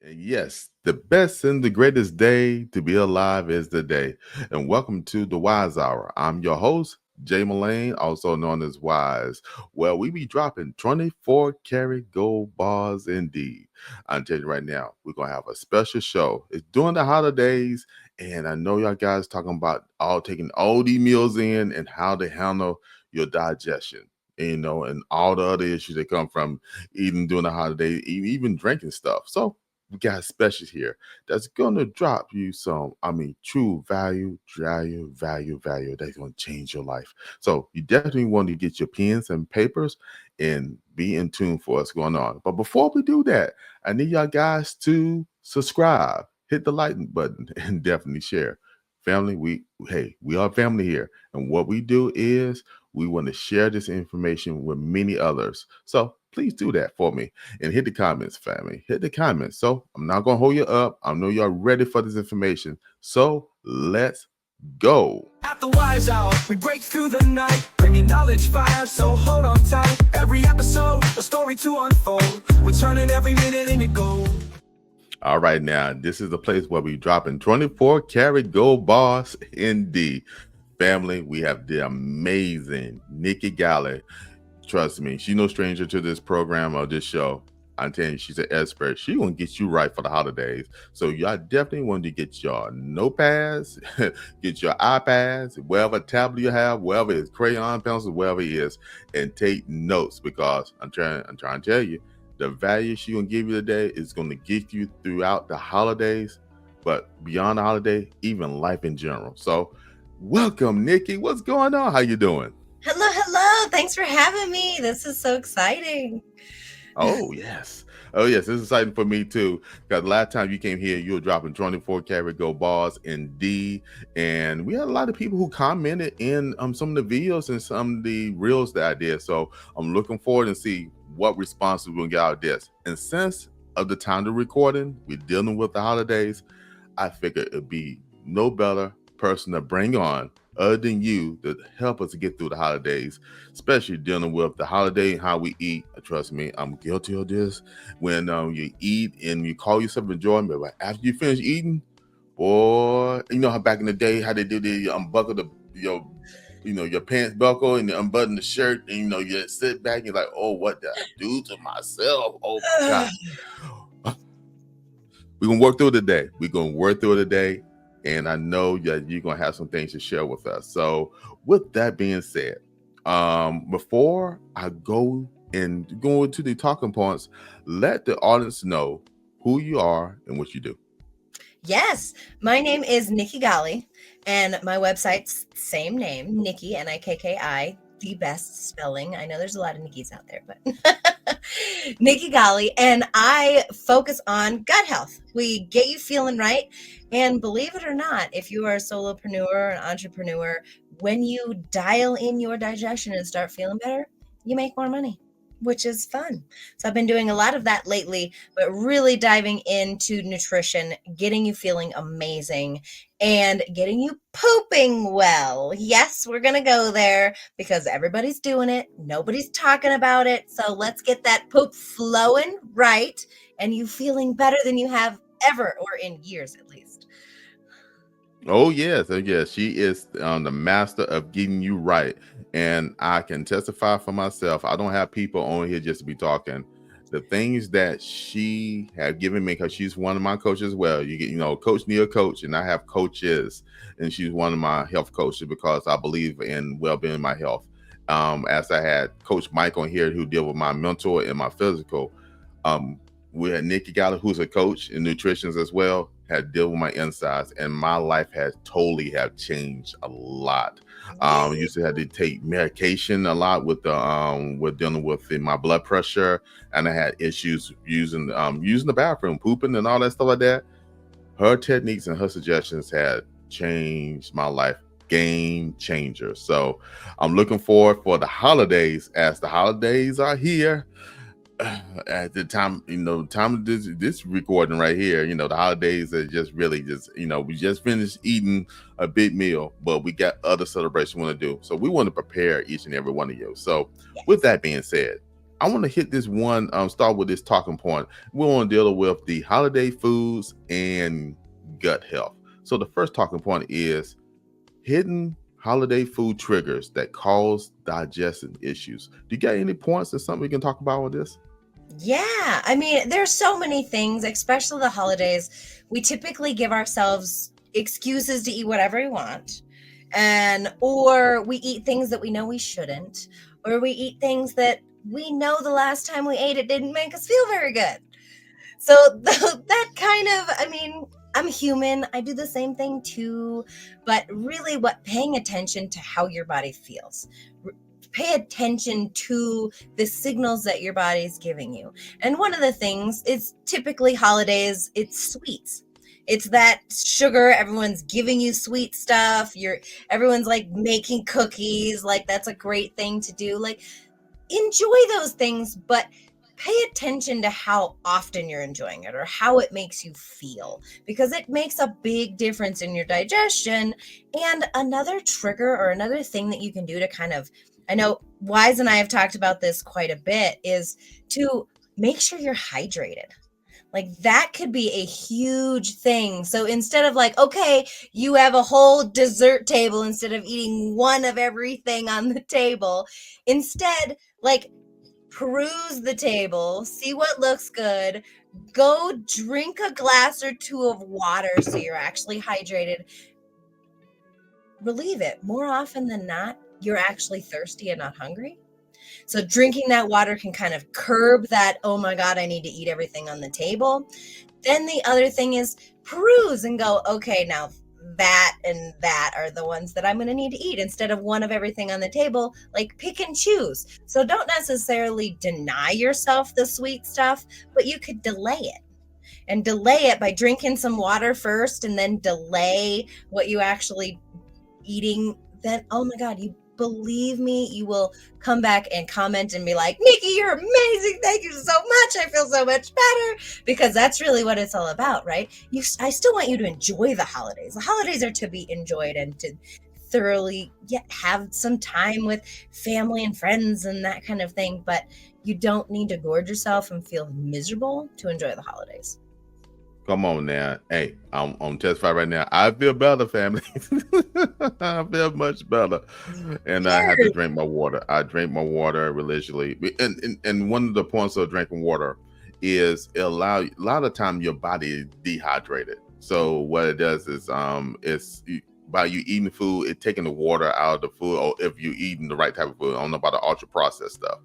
And yes, the best and the greatest day to be alive is the day. And welcome to the Wise Hour. I'm your host, Jay Mullane, also known as Wise. Well, we be dropping 24 karat gold bars indeed. I'm telling you right now, we're going to have a special show. It's during the holidays, and I know y'all guys talking about all taking all these meals in and how to handle your digestion. And all the other issues that come from eating during the holiday, even drinking stuff. So we got specials here that's gonna drop you some, true value that's gonna change your life. So you definitely want to get your pens and papers and be in tune for what's going on. But before we do that, I need y'all guys to subscribe, hit the like button, and definitely share. Family, we are family here. And what we do is we want to share this information with many others. So please do that for me and hit the comments, family. Hit the comments. So I'm not gonna hold you up. I know y'all ready for this information. So let's go. At the Wise Hour, we break through the night, bringing knowledge fire, so hold on tight. Every episode, a story to unfold. We're turning every minute into gold. All right, now this is the place where we dropping 24 karat gold bars indeed. Family, we have the amazing Nikki Golly. Trust me, she's no stranger to this program or this show. I'm telling you, she's an expert. She gonna get you right for the holidays. So y'all definitely want to get your notepads, get your iPads, wherever tablet you have, wherever it's crayon, pencil, wherever it is, and take notes because I'm trying to tell you, the value she gonna give you today is gonna get you throughout the holidays, but beyond the holiday, even life in general. So, welcome, Nikki. What's going on? How you doing? Hello. Thanks for having me. This is so exciting. Oh yes. Oh yes, this is exciting for me too. Because last time you came here, you were dropping 24 karat gold bars in D, and we had a lot of people who commented in some of the videos and some of the reels that I did. So I'm looking forward to see what responses we're gonna get out of this. And since of the time of recording, we're dealing with the holidays. I figured it'd be no better person to bring on other than you to help us to get through the holidays, especially dealing with the holiday and how we eat. Trust me, I'm guilty of this. When you eat and you call yourself enjoying, but after you finish eating, boy, you know how back in the day how they do the unbuckle your pants buckle and you unbutton the shirt and you sit back and you're like, oh, what did I do to myself? Oh my God. We're gonna work through it today. We're gonna work through it today. And I know that you're gonna have some things to share with us. So with that being said, before I go into the talking points, let the audience know who you are and what you do. Yes, my name is Nikki Golly, and my website's same name, Nikki, Nikki, the best spelling. I know there's a lot of Nikki's out there, but Nikki Golly, and I focus on gut health. We get you feeling right, and believe it or not, if you are a solopreneur, an entrepreneur, when you dial in your digestion and start feeling better, you make more money, which is fun. So I've been doing a lot of that lately, but really diving into nutrition, getting you feeling amazing, and getting you pooping well. Yes, we're going to go there because everybody's doing it. Nobody's talking about it. So let's get that poop flowing right and you feeling better than you have ever or in years at least. Oh yes, she is the master of getting you right, and I can testify for myself. I don't have people on here just to be talking. The things that she had given me, because she's one of my coaches as well. You get, coach near coach, and I have coaches, and she's one of my health coaches because I believe in well-being in my health. As I had Coach Mike on here who deal with my mental and my physical. Um, we had Nikki Golly, who's a coach in nutrition as well, had dealt with my insides, and my life has totally have changed a lot. Used to have to take medication a lot with dealing with my blood pressure, and I had issues using the bathroom, pooping, and all that stuff like that. Her techniques and her suggestions had changed my life. Game changer. So I'm looking forward for the holidays as the holidays are here. At the time, time of this recording right here, the holidays are just really we just finished eating a big meal, but we got other celebrations we want to do. So we want to prepare each and every one of you. So with that being said, I want to hit this one, start with this talking point. We want to deal with the holiday foods and gut health. So the first talking point is hidden holiday food triggers that cause digestion issues. Do you got any points or something we can talk about with this? Yeah, I mean, there's so many things, especially the holidays. We typically give ourselves excuses to eat whatever we want, and or we eat things that we know we shouldn't, or we eat things that we know the last time we ate it didn't make us feel very good. So that kind of, I mean, I'm human. I do the same thing too, but really what paying attention to how your body feels. Pay attention to the signals that your body is giving you. And one of the things is typically holidays, it's sweets. It's that sugar, everyone's giving you sweet stuff. Everyone's like making cookies, like that's a great thing to do. Like enjoy those things, but pay attention to how often you're enjoying it or how it makes you feel, because it makes a big difference in your digestion. And another trigger or another thing that you can do to kind of, I know Wise and I have talked about this quite a bit, is to make sure you're hydrated. Like that could be a huge thing. So instead of like, okay, you have a whole dessert table instead of eating one of everything on the table, instead, like, peruse the table, see what looks good, go drink a glass or two of water so you're actually hydrated. Relieve it. More often than not, you're actually thirsty and not hungry. So drinking that water can kind of curb that, oh my God, I need to eat everything on the table. Then the other thing is peruse and go, okay, now that and that are the ones that I'm going to need to eat instead of one of everything on the table. Like pick and choose. So don't necessarily deny yourself the sweet stuff, but you could delay it. And delay it by drinking some water first and then delay what you actually eating. Then, oh my God, you believe me, you will come back and comment and be like, Nikki, you're amazing. Thank you so much. I feel so much better, because that's really what it's all about, right? I still want you to enjoy the holidays. The holidays are to be enjoyed and to thoroughly have some time with family and friends and that kind of thing. But you don't need to gorge yourself and feel miserable to enjoy the holidays. Come on now. Hey, I'm testifying right now. I feel better, family. I feel much better. And I had to drink my water. I drink my water religiously. And one of the points of drinking water is a lot of time your body is dehydrated. So what it does is by you eating food, it's taking the water out of the food, or if you're eating the right type of food. I don't know about the ultra processed stuff,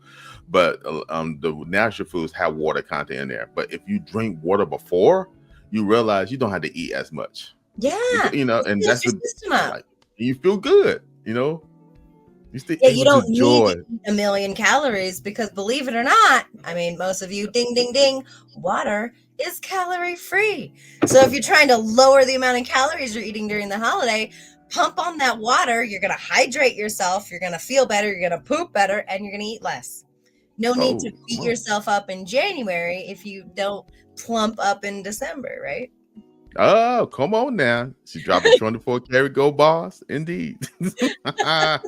but the natural foods have water content in there. But if you drink water before, you realize you don't have to eat as much. Yeah. And that's the system up. Like, you feel good, you don't need to eat 1 million calories, because believe it or not, I mean, most of you, ding, ding, ding, water is calorie free. So if you're trying to lower the amount of calories you're eating during the holiday, pump on that water. You're going to hydrate yourself. You're going to feel better. You're going to poop better, and you're going to eat less. No need to beat yourself up in January if you don't plump up in December, right? Oh, come on now. She's dropping 24 karat gold bars. Indeed. I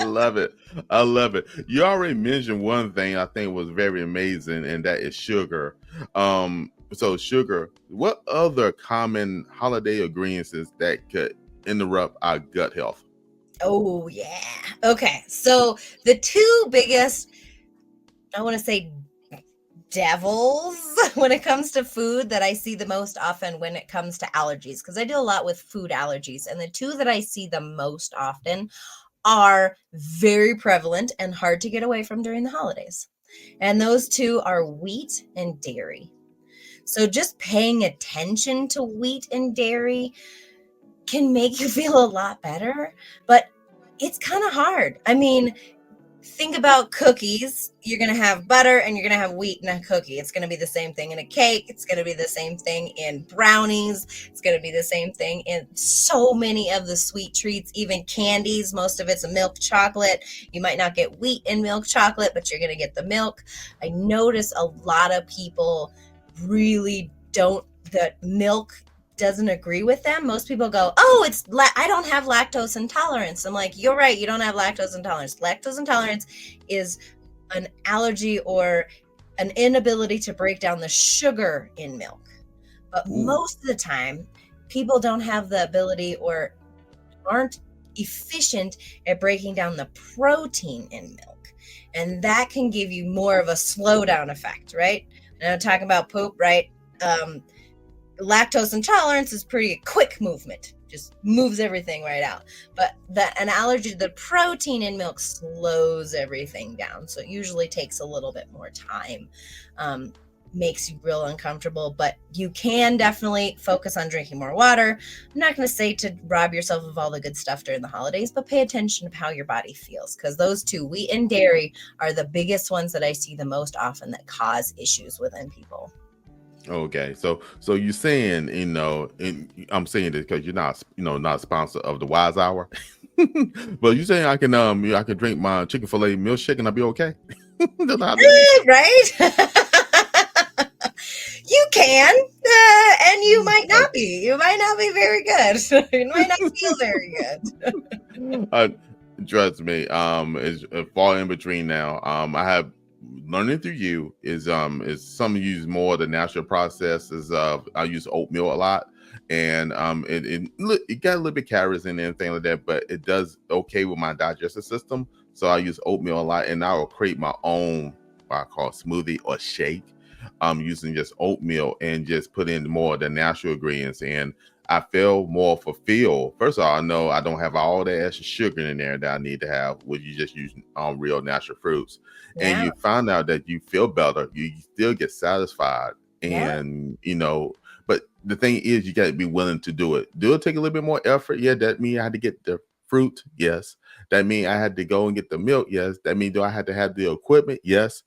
love it. I love it. You already mentioned one thing I think was very amazing, and that is sugar. So sugar, what other common holiday ingredients that could interrupt our gut health? Oh, yeah. Okay. So the two biggest, I want to say, devils when it comes to food that I see the most often when it comes to allergies, because I do a lot with food allergies, and the two that I see the most often are very prevalent and hard to get away from during the holidays. And those two are wheat and dairy. So just paying attention to wheat and dairy can make you feel a lot better, but it's kind of hard. I mean, think about cookies. You're going to have butter and you're going to have wheat in a cookie. It's going to be the same thing in a cake. It's going to be the same thing in brownies. It's going to be the same thing in so many of the sweet treats, even candies. Most of it's a milk chocolate. You might not get wheat in milk chocolate, but you're going to get the milk. I notice a lot of people really that milk doesn't agree with them. Most people go, oh, I don't have lactose intolerance. I'm like, you're right, you don't have lactose intolerance. Lactose intolerance is an allergy or an inability to break down the sugar in milk. But Ooh. most of the time, people don't have the ability or aren't efficient at breaking down the protein in milk. And that can give you more of a slowdown effect, right? And I'm talking about poop, right? Lactose intolerance is pretty quick movement, just moves everything right out. But an allergy to the protein in milk slows everything down. So it usually takes a little bit more time. Makes you real uncomfortable, but you can definitely focus on drinking more water. I'm not going to say to rob yourself of all the good stuff during the holidays, but pay attention to how your body feels, because those two, wheat and dairy, are the biggest ones that I see the most often that cause issues within people. Okay, so you're saying, and I'm saying this because you're not, not a sponsor of the Wise Hour, but you saying I can drink my Chick-fil-A milkshake and I'll be okay? That's how it is. Right? You can, and you might not be. You might not be very good. You might not feel very good. Trust me, it's fall in between now. I have learning through you is some use more the natural processes of I use oatmeal a lot, and it got a little bit calories in there and things like that, but it does okay with my digestive system. So I use oatmeal a lot, and I will create my own what I call smoothie or shake. Using just oatmeal and just put in more of the natural ingredients, and I feel more fulfilled. First of all, I know I don't have all that extra sugar in there that I need to have when you just use real natural fruits. And Yeah, you find out that you feel better, you still get satisfied. yeah, And but the thing is, you got to be willing to do it. Do it take a little bit more effort? Yeah, that means I had to get the fruit. Yes. That means I had to go and get the milk. Yes. That means do I had to have the equipment? Yes.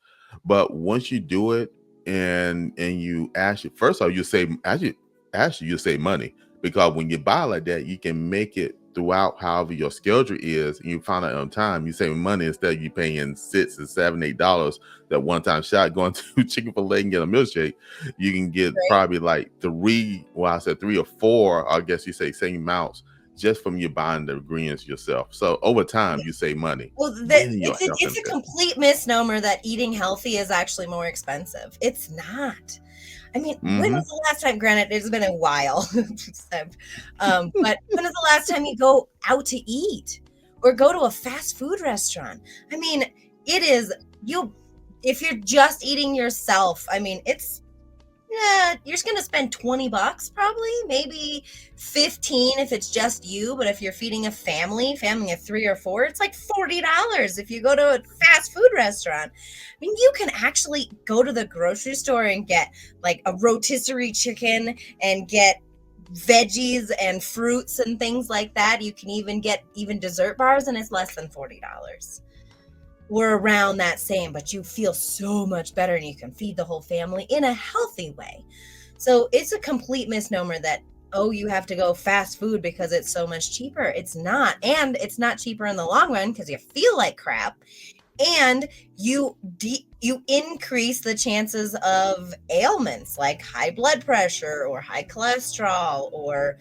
But once you do it, and you actually, first of all, you save actually you save money, because when you buy like that, you can make it throughout however your schedule is, and you find out on time, you save money instead of you paying $6 and $7, $8 that one time shot going to Chick-fil-A and get a milkshake. You can get right. probably like three or four, I guess you say, same amounts just from you buying the ingredients yourself. So over time you save money. Well, Then your health it's a benefits. complete misnomer that eating healthy is actually more expensive. It's not. I mean, when Mm-hmm. was the last time? Granted, it's been a while, but when is the last time you go out to eat or go to a fast food restaurant? I mean, it is you. If you're just eating yourself, I mean, you're just gonna spend $20 probably, maybe 15 if it's just you. But if you're feeding a family of 3 or 4, it's like $40 if you go to a fast food restaurant. I mean, you can actually go to the grocery store and get like a rotisserie chicken and get veggies and fruits and things like that. You can even get dessert bars, and it's less than $40. We're around that same, but you feel so much better and you can feed the whole family in a healthy way. So it's a complete misnomer that, oh, you have to go fast food because it's so much cheaper. It's not. And it's not cheaper in the long run because you feel like crap. And you increase the chances of ailments like high blood pressure or high cholesterol or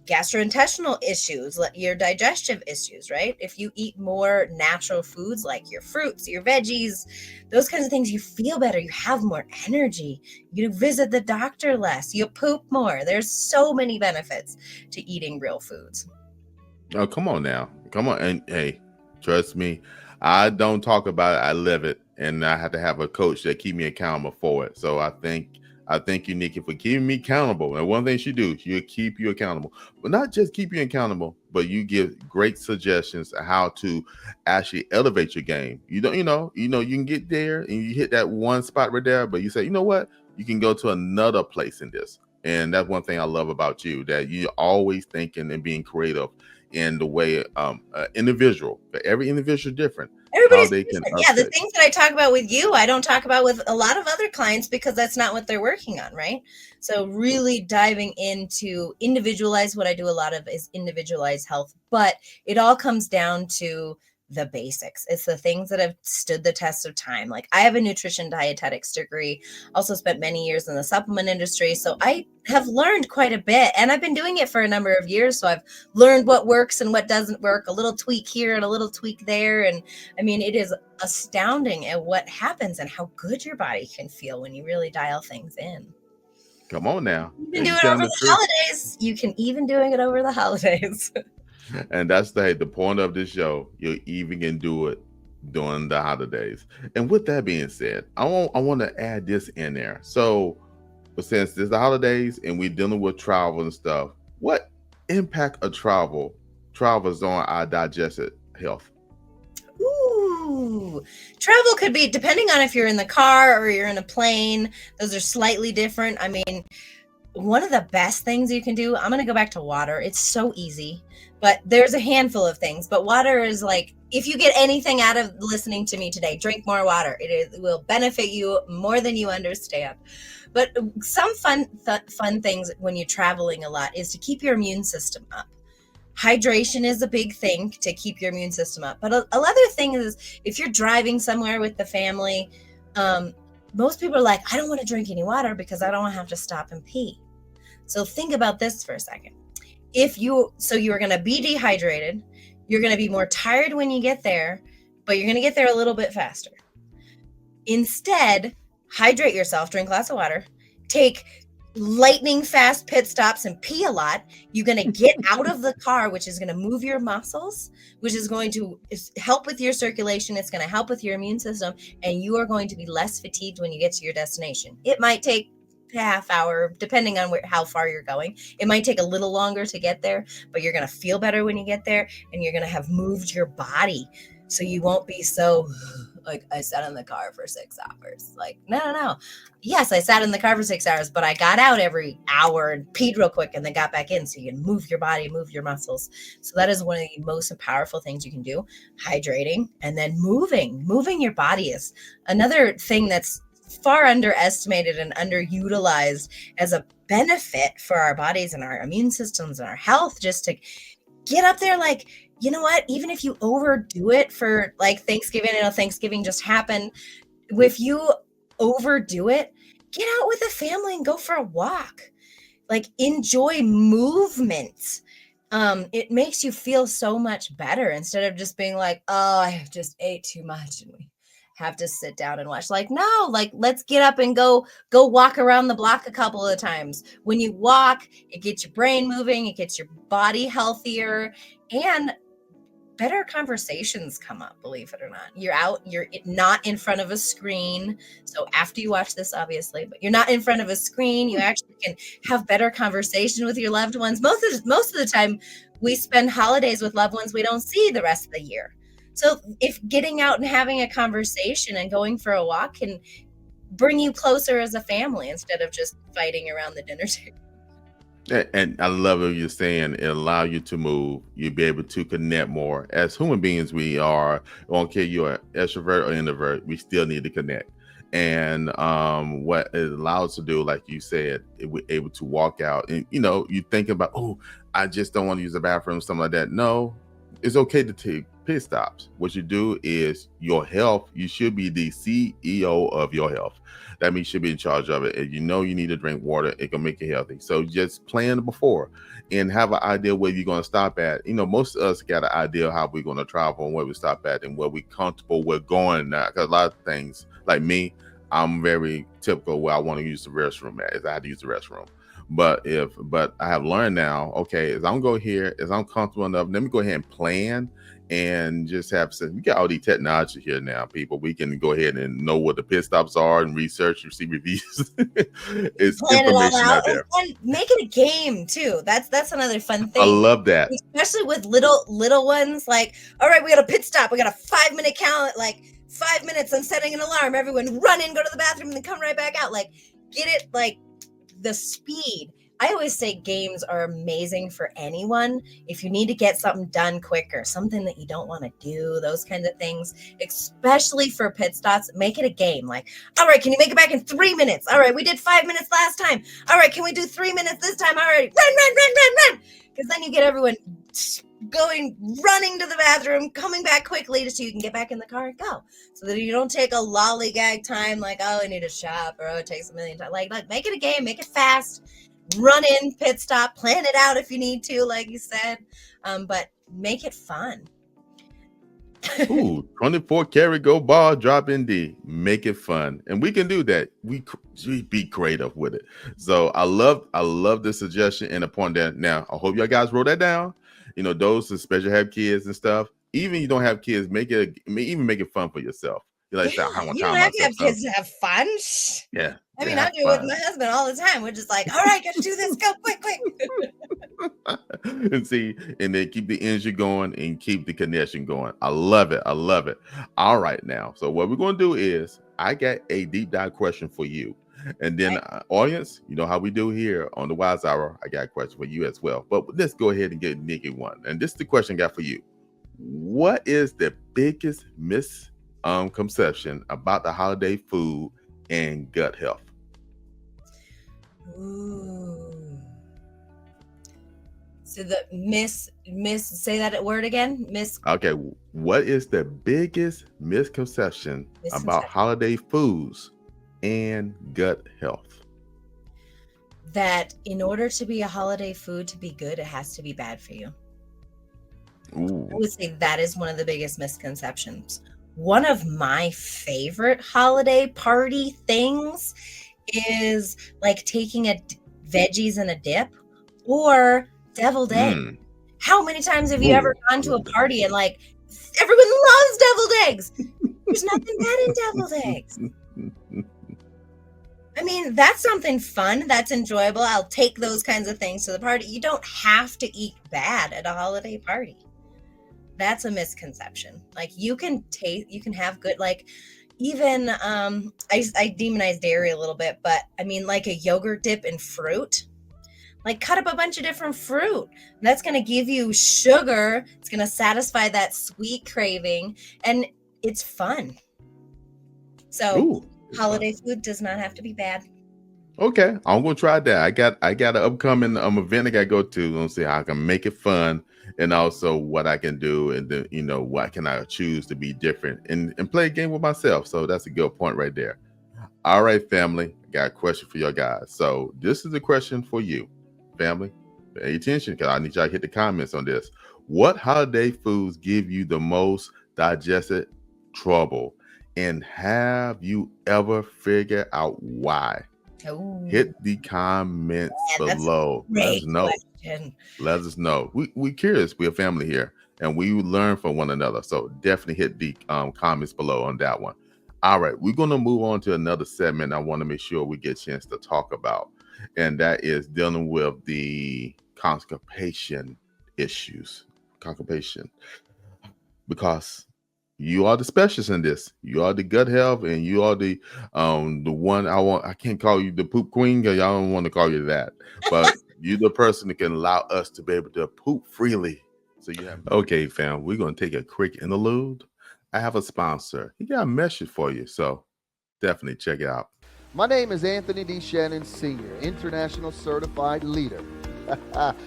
gastrointestinal issues, your digestive issues, right? If you eat more natural foods like your fruits, your veggies, those kinds of things, you feel better, you have more energy, you visit the doctor less, you poop more. There's so many benefits to eating real foods. Oh, come on now. Come on. And hey, trust me, I don't talk about it. I live it. And I have to have a coach that keep me accountable for it. So I thank you, Nikki, for keeping me accountable. And one thing she do, she'll keep you accountable. But not just keep you accountable, but you give great suggestions on how to actually elevate your game. You don't, you can get there and you hit that one spot right there, but you say, you know what? You can go to another place in this. And that's one thing I love about you, that you're always thinking and being creative in the way individual. But every individual is different. How Everybody's they can different. Yeah, the upgrade. things that I talk about with you, I don't talk about with a lot of other clients because that's not what they're working on, right? So really diving into individualize, what I do a lot of is individualized health, but it all comes down to the basics. It's the things that have stood the test of time. Like I have a nutrition dietetics degree, also spent many years in the supplement industry. So I have learned quite a bit, and I've been doing it for a number of years. So I've learned what works and what doesn't work, a little tweak here and a little tweak there. And I mean, it is astounding at what happens and how good your body can feel when you really dial things in. Come on now. You can do it over the holidays. You can even doing it over the holidays. And that's the point of this show. You even can do it during the holidays. And with that being said, I want to add this in there. So since there's the holidays and we're dealing with travel and stuff, what impact of travels on our digestive health? Ooh, travel could be, depending on if you're in the car or you're in a plane, those are slightly different. I mean, one of the best things you can do, I'm going to go back to water. It's so easy, but there's a handful of things. But water is like, if you get anything out of listening to me today, drink more water. It will benefit you more than you understand. But some fun things when you're traveling a lot is to keep your immune system up. Hydration is a big thing to keep your immune system up. But another thing is if you're driving somewhere with the family, most people are like, I don't want to drink any water because I don't want to have to stop and pee. So think about this for a second. You're going to be dehydrated, you're going to be more tired when you get there, but you're going to get there a little bit faster. Instead, hydrate yourself, drink lots of water, take lightning fast pit stops and pee a lot. You're going to get out of the car, which is going to move your muscles, which is going to help with your circulation. It's going to help with your immune system, and you are going to be less fatigued when you get to your destination. It might take a half hour, depending on how far you're going. It might take a little longer to get there, but you're going to feel better when you get there, and you're going to have moved your body. So you won't be so like, I sat in the car for 6 hours. Like, no. Yes, I sat in the car for 6 hours, but I got out every hour and peed real quick and then got back in. So you can move your body, move your muscles. So that is one of the most powerful things you can do. Hydrating and then moving your body is another thing that's far underestimated and underutilized as a benefit for our bodies and our immune systems and our health, just to get up there. Like, you know what, even if you overdo it for like Thanksgiving, I know Thanksgiving just happened. If you overdo it, get out with the family and go for a walk. Like, enjoy movement. It makes you feel so much better instead of just being like, oh, I just ate too much and we have to sit down and watch. Like, no, like, let's get up and go walk around the block a couple of times. When you walk, it gets your brain moving, it gets your body healthier, and better conversations come up, believe it or not. You're not in front of a screen. So after you watch this, obviously, but you're not in front of a screen. You actually can have better conversation with your loved ones. Most of the time we spend holidays with loved ones we don't see the rest of the year. So if getting out and having a conversation and going for a walk can bring you closer as a family instead of just fighting around the dinner table. And I love what you're saying. It allows you to move. You'll be able to connect more. As human beings, we are, I don't care you're an extrovert or introvert, we still need to connect. And what it allows us to do, like you said, we're able to walk out. And, you think about, oh, I just don't want to use the bathroom, something like that. No, it's okay to take pit stops. What you do is your health, you should be the CEO of your health. That means you should be in charge of it. And you need to drink water. It can make you healthy. So just plan before and have an idea where you're going to stop at. Most of us got an idea how we're going to travel and where we stop at and where we're comfortable with going now. Because a lot of things, like me, I'm very typical where I want to use the restroom at, is I have to use the restroom. But I have learned now, okay, as I'm going here, as I'm comfortable enough, let me go ahead and plan and just we got all the technology here now, people. We can go ahead and know what the pit stops are and research and see reviews. It's plan information it all out there. And make it a game too. That's another fun thing. I love that. Especially with little ones. Like, all right, we got a pit stop. We got a 5-minute count, like 5 minutes and setting an alarm. Everyone run in, go to the bathroom, and then come right back out. Like, get it, like, the speed. I always say games are amazing for anyone. If you need to get something done quicker, something that you don't want to do, those kinds of things, especially for pit stops, make it a game. Like, all right, can you make it back in 3 minutes? All right, we did 5 minutes last time. All right, can we do 3 minutes this time? All right, run. Because then you get everyone running to the bathroom, coming back quickly so you can get back in the car and go. So that you don't take a lollygag time like, oh, I need to shop, or oh, it takes a million times. Like make it a game, make it fast, run in, pit stop, plan it out if you need to, like you said, but make it fun. Ooh, 24 karat gold bar drop in D. Make it fun. And we can do that. We be creative with it. So I love this suggestion and the point that now I hope y'all guys wrote that down. You know, those especially have kids and stuff. Even you don't have kids, make it fun for yourself. You're like, I want you don't have to have kids to have fun. Yeah. I mean, I do it with my husband all the time. We're just like, all right, gotta do this. Go quick. And see, and then keep the energy going and keep the connection going. I love it. All right, now. So what we're going to do is I got a deep dive question for you. And then audience, you know how we do here on the Wise Hour. I got a question for you as well. But let's go ahead and get Nikki one. And this is the question I got for you. What is the biggest misconception about the holiday food and gut health? Ooh. So the say that word again. Okay, what is the biggest misconception about holiday foods and gut health? That in order to be a holiday food to be good, it has to be bad for you. Ooh. I would say that is one of the biggest misconceptions. One of my favorite holiday party things is like taking veggies in a dip or deviled egg. How many times have you ever gone to a party and like everyone loves deviled eggs? There's nothing bad in deviled eggs. I mean, that's something fun. That's enjoyable. I'll take those kinds of things to the party. You don't have to eat bad at a holiday party. That's a misconception. Like you can have good, like even, I demonize dairy a little bit, but I mean like a yogurt dip in fruit, like cut up a bunch of different fruit. That's going to give you sugar. It's going to satisfy that sweet craving and it's fun. So holiday food does not have to be bad. Okay, I'm gonna try that. I got an upcoming event I gotta go to. Let's see how I can make it fun, and also what I can do, and then what can I choose to be different and play a game with myself. So that's a good point right there. All right, family, I got a question for you guys. So this is a question for you, family. Pay attention, because I need y'all to hit the comments on this. What holiday foods give you the most digestive trouble, and have you ever figured out why? Ooh. Hit the comments below. Let us know. We're curious. We're a family here, and we learn from one another. So definitely hit the comments below on that one. All right, we're going to move on to another segment I want to make sure we get a chance to talk about, and that is dealing with the constipation issues. Constipation, because you are the specialist in this. You are the gut health, and you are the one I can't call you the poop queen, because y'all don't want to call you that. But you're the person that can allow us to be able to poop freely. So you have okay, fam. We're gonna take a quick interlude. I have a sponsor. He got a message for you, so definitely check it out. My name is Anthony D. Shannon Sr., International Certified Leader,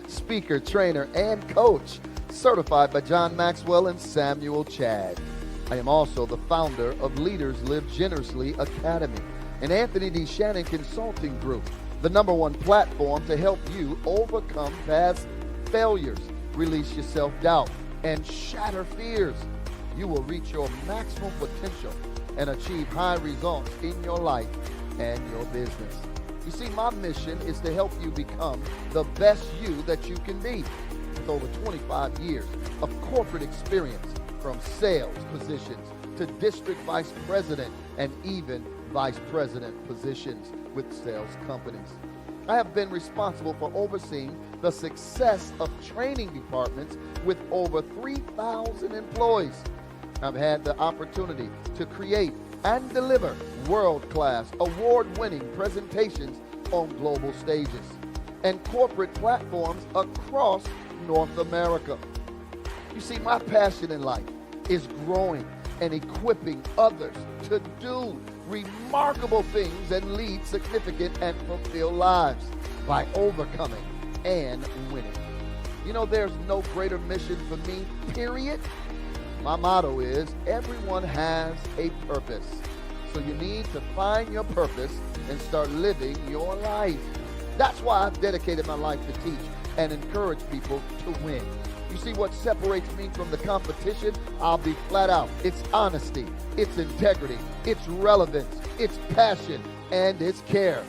speaker, trainer, and coach, certified by John Maxwell and Samuel Chad. I am also the founder of Leaders Live Generously Academy, an Anthony D. Shannon consulting group, the #1 platform to help you overcome past failures, release your self-doubt, and shatter fears. You will reach your maximum potential and achieve high results in your life and your business. You see, my mission is to help you become the best you that you can be. With over 25 years of corporate experience, from sales positions to district vice president and even vice president positions with sales companies. I have been responsible for overseeing the success of training departments with over 3,000 employees. I've had the opportunity to create and deliver world-class, award-winning presentations on global stages and corporate platforms across North America. You see, my passion in life is growing and equipping others to do remarkable things and lead significant and fulfilled lives by overcoming and winning. You know, there's no greater mission for me, period. My motto is everyone has a purpose. So you need to find your purpose and start living your life. That's why I've dedicated my life to teach and encourage people to win. You see, what separates me from the competition, I'll be flat out. It's honesty, it's integrity, it's relevance, it's passion, and it's care.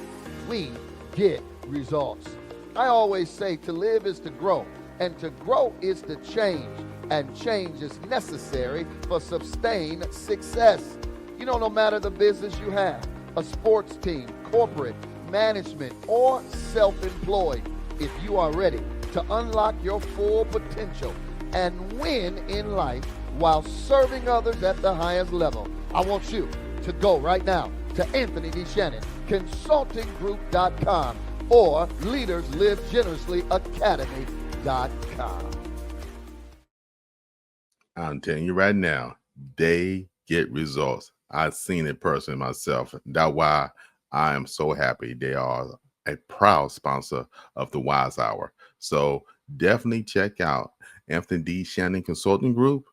We get results. I always say to live is to grow, and to grow is to change, and change is necessary for sustained success. You know, no matter the business you have, a sports team, corporate, management, or self-employed, if you are ready to unlock your full potential and win in life while serving others at the highest level, I want you to go right now to Anthony D. Shannon Consultinggroup.com or LeadersLiveGenerouslyAcademy.com. I'm telling you right now, they get results. I've seen it personally myself. That's why I am so happy they are a proud sponsor of the Wise Hour. So definitely check out Anthony D. Shannon Consulting Group.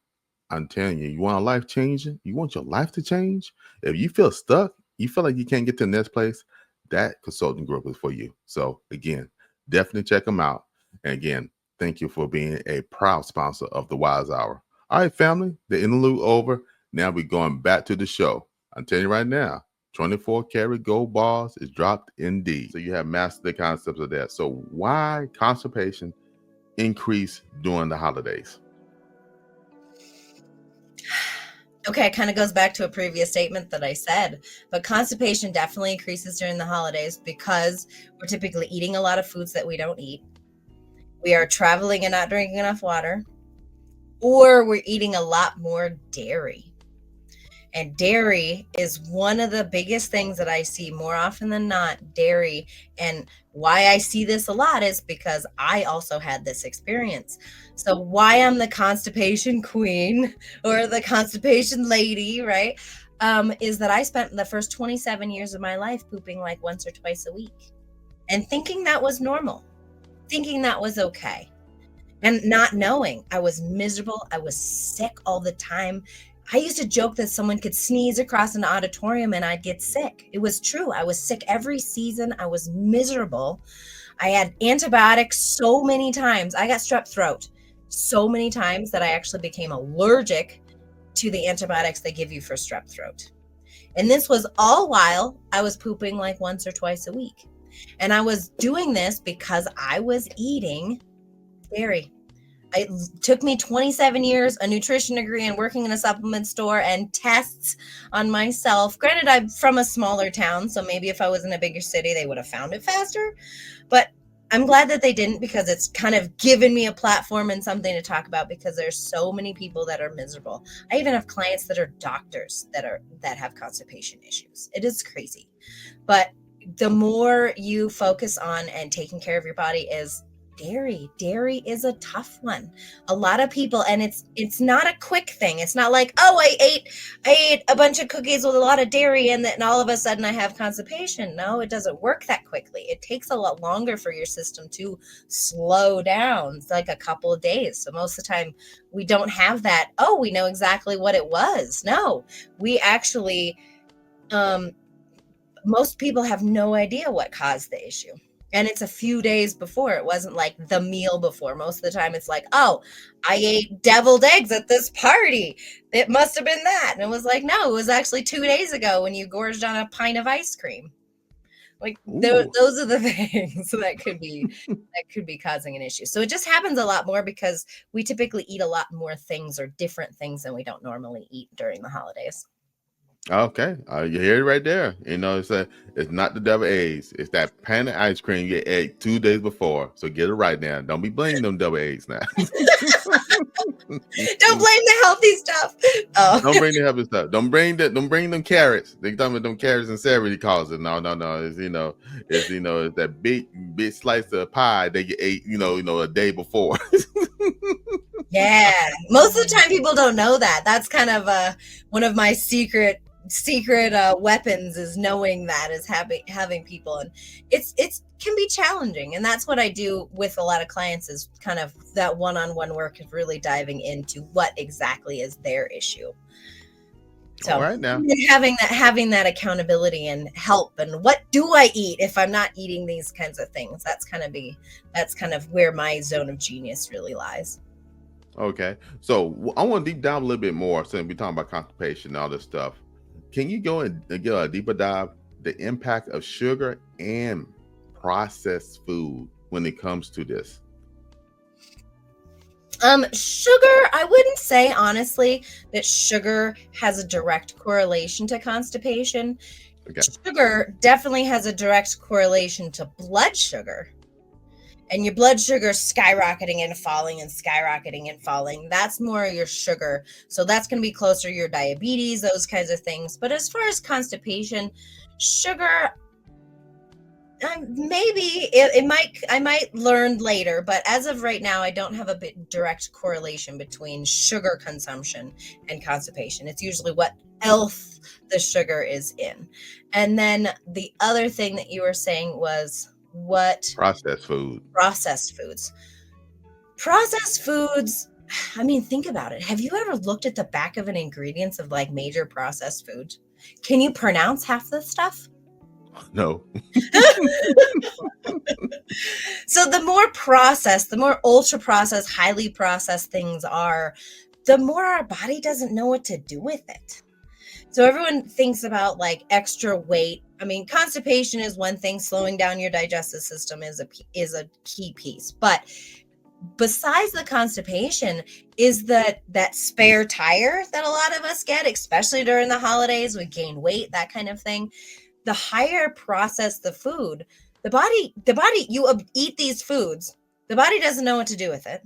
I'm telling you, you want a life changing? You want your life to change? If you feel stuck, you feel like you can't get to the next place, that consulting group is for you. So again, definitely check them out. And again, thank you for being a proud sponsor of the Wise Hour. All right, family, the interlude over. Now we're going back to the show. I'm telling you right now, 24 karat gold bars is dropped indeed. So you have mastered the concepts of that. So why constipation increase during the holidays? Okay, it kind of goes back to a previous statement that I said, but constipation definitely increases during the holidays because we're typically eating a lot of foods that we don't eat. We are traveling and not drinking enough water, or we're eating a lot more dairy. And dairy is one of the biggest things that I see more often than not, dairy. And why I see this a lot is because I also had this experience. So why I'm the constipation queen or the constipation lady, right, is that I spent the first 27 years of my life pooping like once or twice a week and thinking that was normal, thinking that was okay, and not knowing I was miserable. I was sick all the time. I used to joke that someone could sneeze across an auditorium and I'd get sick. It was true. I was sick every season. I was miserable. I had antibiotics so many times. I got strep throat so many times that I actually became allergic to the antibiotics they give you for strep throat. And this was all while I was pooping like once or twice a week. And I was doing this because I was eating dairy. It took me 27 years, a nutrition degree, and working in a supplement store and tests on myself. Granted, I'm from a smaller town, so maybe if I was in a bigger city, they would have found it faster. But I'm glad that they didn't, because it's kind of given me a platform and something to talk about, because there's so many people that are miserable. I even have clients that are doctors that have constipation issues. It is crazy. But the more you focus on and taking care of your body is dairy. Dairy is a tough one. A lot of people, and it's not a quick thing. It's not like, oh, I ate a bunch of cookies with a lot of dairy and then all of a sudden I have constipation. No, it doesn't work that quickly. It takes a lot longer for your system to slow down. It's like a couple of days. So most of the time we don't have that, oh, we know exactly what it was. No, we actually, most people have no idea what caused the issue. And it's a few days before. It wasn't like the meal before. Most of the time it's like, oh, I ate deviled eggs at this party. It must have been that. And it was like, no, it was actually 2 days ago when you gorged on a pint of ice cream. Like those are the things that could be causing an issue. So it just happens a lot more because we typically eat a lot more things or different things than we don't normally eat during the holidays. Okay, you hear it right there. You know, it's not the devil eggs. It's that pan of ice cream you ate 2 days before. So get it right now. Don't be blaming them devil eggs now. Don't blame the healthy stuff. Oh. Don't bring the healthy stuff. Don't bring them carrots. They talking about them carrots and celery. Calls it. No. It's that big slice of pie that you ate. A day before. Yeah, most of the time people don't know that. That's kind of one of my secret weapons is knowing that, is having people, and it's can be challenging. And that's what I do with a lot of clients, is kind of that one-on-one work of really diving into what exactly is their issue. So All right now. having that accountability and help, and what do I eat if I'm not eating these kinds of things? That's kind of where my zone of genius really lies. Okay. So I want to deep dive a little bit more since we're talking about constipation and all this stuff. Can you go and get a deeper dive the impact of sugar and processed food when it comes to this? Sugar, I wouldn't say honestly that sugar has a direct correlation to constipation. Okay. Sugar definitely has a direct correlation to blood sugar. And your blood sugar skyrocketing and falling and skyrocketing and falling. That's more your sugar. So that's going to be closer to your diabetes, those kinds of things. But as far as constipation, sugar, maybe I might learn later, but as of right now, I don't have a direct correlation between sugar consumption and constipation. It's usually what else the sugar is in. And then the other thing that you were saying was what? Processed food. Processed foods. Processed foods, I mean, think about it. Have you ever looked at the back of an ingredients of like major processed food? Can you pronounce half the stuff? No. So the more processed, the more ultra processed, highly processed things are, the more our body doesn't know what to do with it. So everyone thinks about like extra weight. I mean, constipation is one thing. Slowing down your digestive system is a key piece. But besides the constipation is that spare tire that a lot of us get, especially during the holidays. We gain weight, that kind of thing. The higher processed the food, the body, you eat these foods, the body doesn't know what to do with it.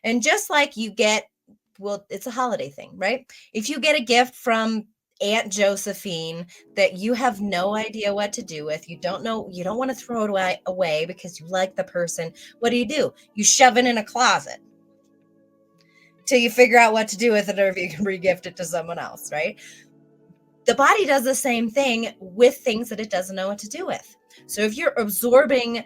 And just like you get, well, it's a holiday thing, right? If you get a gift from Aunt Josephine that you have no idea what to do with, you don't want to throw it away because you like the person, what do? You shove it in a closet till you figure out what to do with it, or if you can re-gift it to someone else, right? The body does the same thing with things that it doesn't know what to do with. So if you're absorbing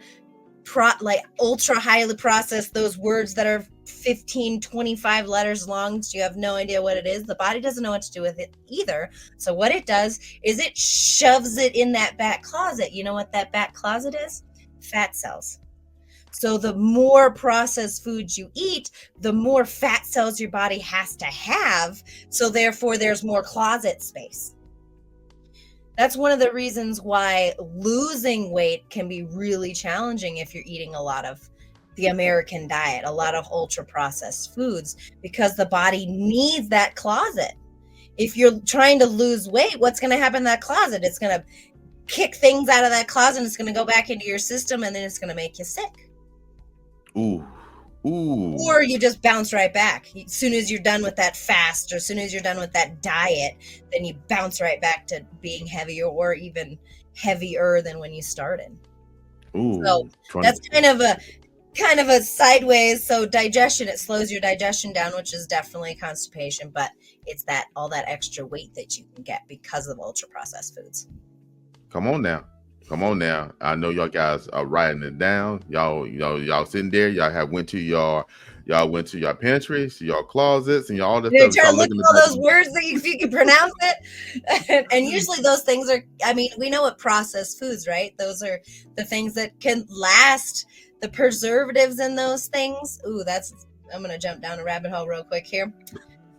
like ultra highly processed, those words that are 15, 25 letters long, so you have no idea what it is, the body doesn't know what to do with it either. So what it does is it shoves it in that back closet. You know what that back closet is? Fat cells. So the more processed foods you eat, the more fat cells your body has to have. So therefore there's more closet space. That's one of the reasons why losing weight can be really challenging if you're eating a lot of the American diet, a lot of ultra processed foods, because the body needs that closet. If you're trying to lose weight, what's going to happen in that closet? It's going to kick things out of that closet, and it's going to go back into your system, and then it's going to make you sick. Ooh. Or you just bounce right back. As soon as you're done with that fast, or as soon as you're done with that diet, then you bounce right back to being heavier, or even heavier than when you started. Ooh. So that's kind of a sideways. So digestion, it slows your digestion down, which is definitely constipation, but it's all that extra weight that you can get because of ultra processed foods. Come on now. I know y'all guys are writing it down. Y'all sitting there. Y'all went to your pantries, your closets, and all that stuff. Try to look at all those words that if you can pronounce it. And usually those things are, I mean, we know what processed foods, right? Those are the things that can last. The preservatives in those things. Ooh, I'm going to jump down a rabbit hole real quick here.